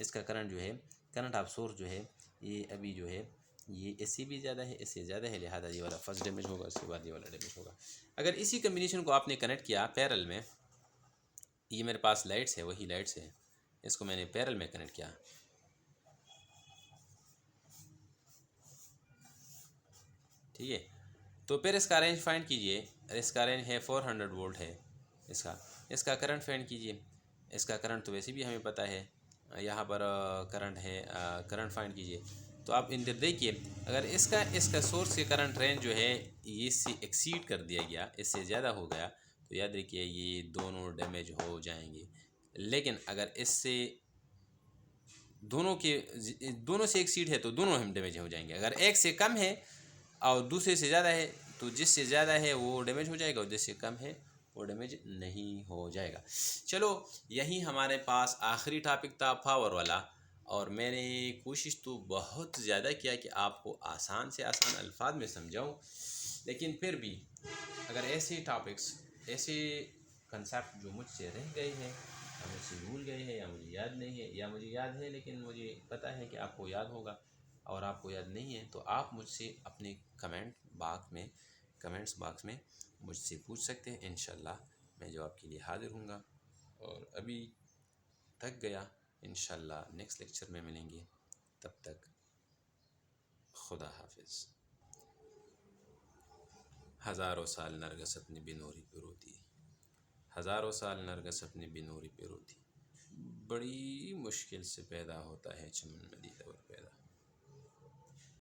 इसका करंट जो है, करंट ऑफ सोर्स जो है ये अभी जो है ये इससे भी ज़्यादा है, इससे ज़्यादा है, लिहाजा ये वाला फर्स्ट डैमेज होगा, उसके बाद ये वाला डैमेज होगा। अगर इसी कम्बिनेशन को आपने कनेक्ट किया पैरेलल में, ये मेरे पास लाइट्स है, वही लाइट्स है, इसको मैंने पैरेलल में कनेक्ट किया, ठीक है। तो फिर इसका रेंज फाइंड कीजिए। इसका रेंज है 400 वोल्ट है इसका करंट फाइंड कीजिए। इसका करंट तो वैसे भी हमें पता है, यहाँ पर करंट है, करंट फाइंड कीजिए। तो आप इधर देखिए, अगर इसका सोर्स के करंट रेंज जो है ये इससे एक्सीड कर दिया गया, इससे ज़्यादा हो गया, तो याद रखिए ये दोनों डैमेज हो जाएंगे। लेकिन अगर इससे दोनों से एक्सीड है तो दोनों हम डैमेज हो जाएंगे। अगर एक से कम है और दूसरे से ज़्यादा है तो जिससे ज़्यादा है वो डैमेज हो जाएगा, और जिससे कम है वो डैमेज नहीं हो जाएगा। चलो, यही हमारे पास आखिरी टॉपिक था पावर वाला, और मैंने कोशिश तो बहुत ज़्यादा किया कि आपको आसान से आसान अल्फाज में समझाऊं, लेकिन फिर भी अगर ऐसे टॉपिक्स, ऐसे कंसेप्ट जो मुझसे रह गए हैं या मुझसे भूल गए हैं, या मुझे याद नहीं है, या मुझे याद है लेकिन मुझे पता है कि आपको याद होगा और आपको याद नहीं है, तो आप मुझसे अपने कमेंट्स बॉक्स में मुझसे पूछ सकते हैं। इंशाल्लाह मैं जवाब के लिए हाजिर हूँगा। और अभी थक गया, इंशाल्लाह नेक्स्ट लेक्चर में मिलेंगे, तब तक खुदा हाफिज़। हज़ारों साल नरगिस अपनी बिनूरी पे रोती, हज़ारों साल नरगिस अपनी बिनूरी पे रोती, बड़ी मुश्किल से पैदा होता है चमन में दीदा पैदा।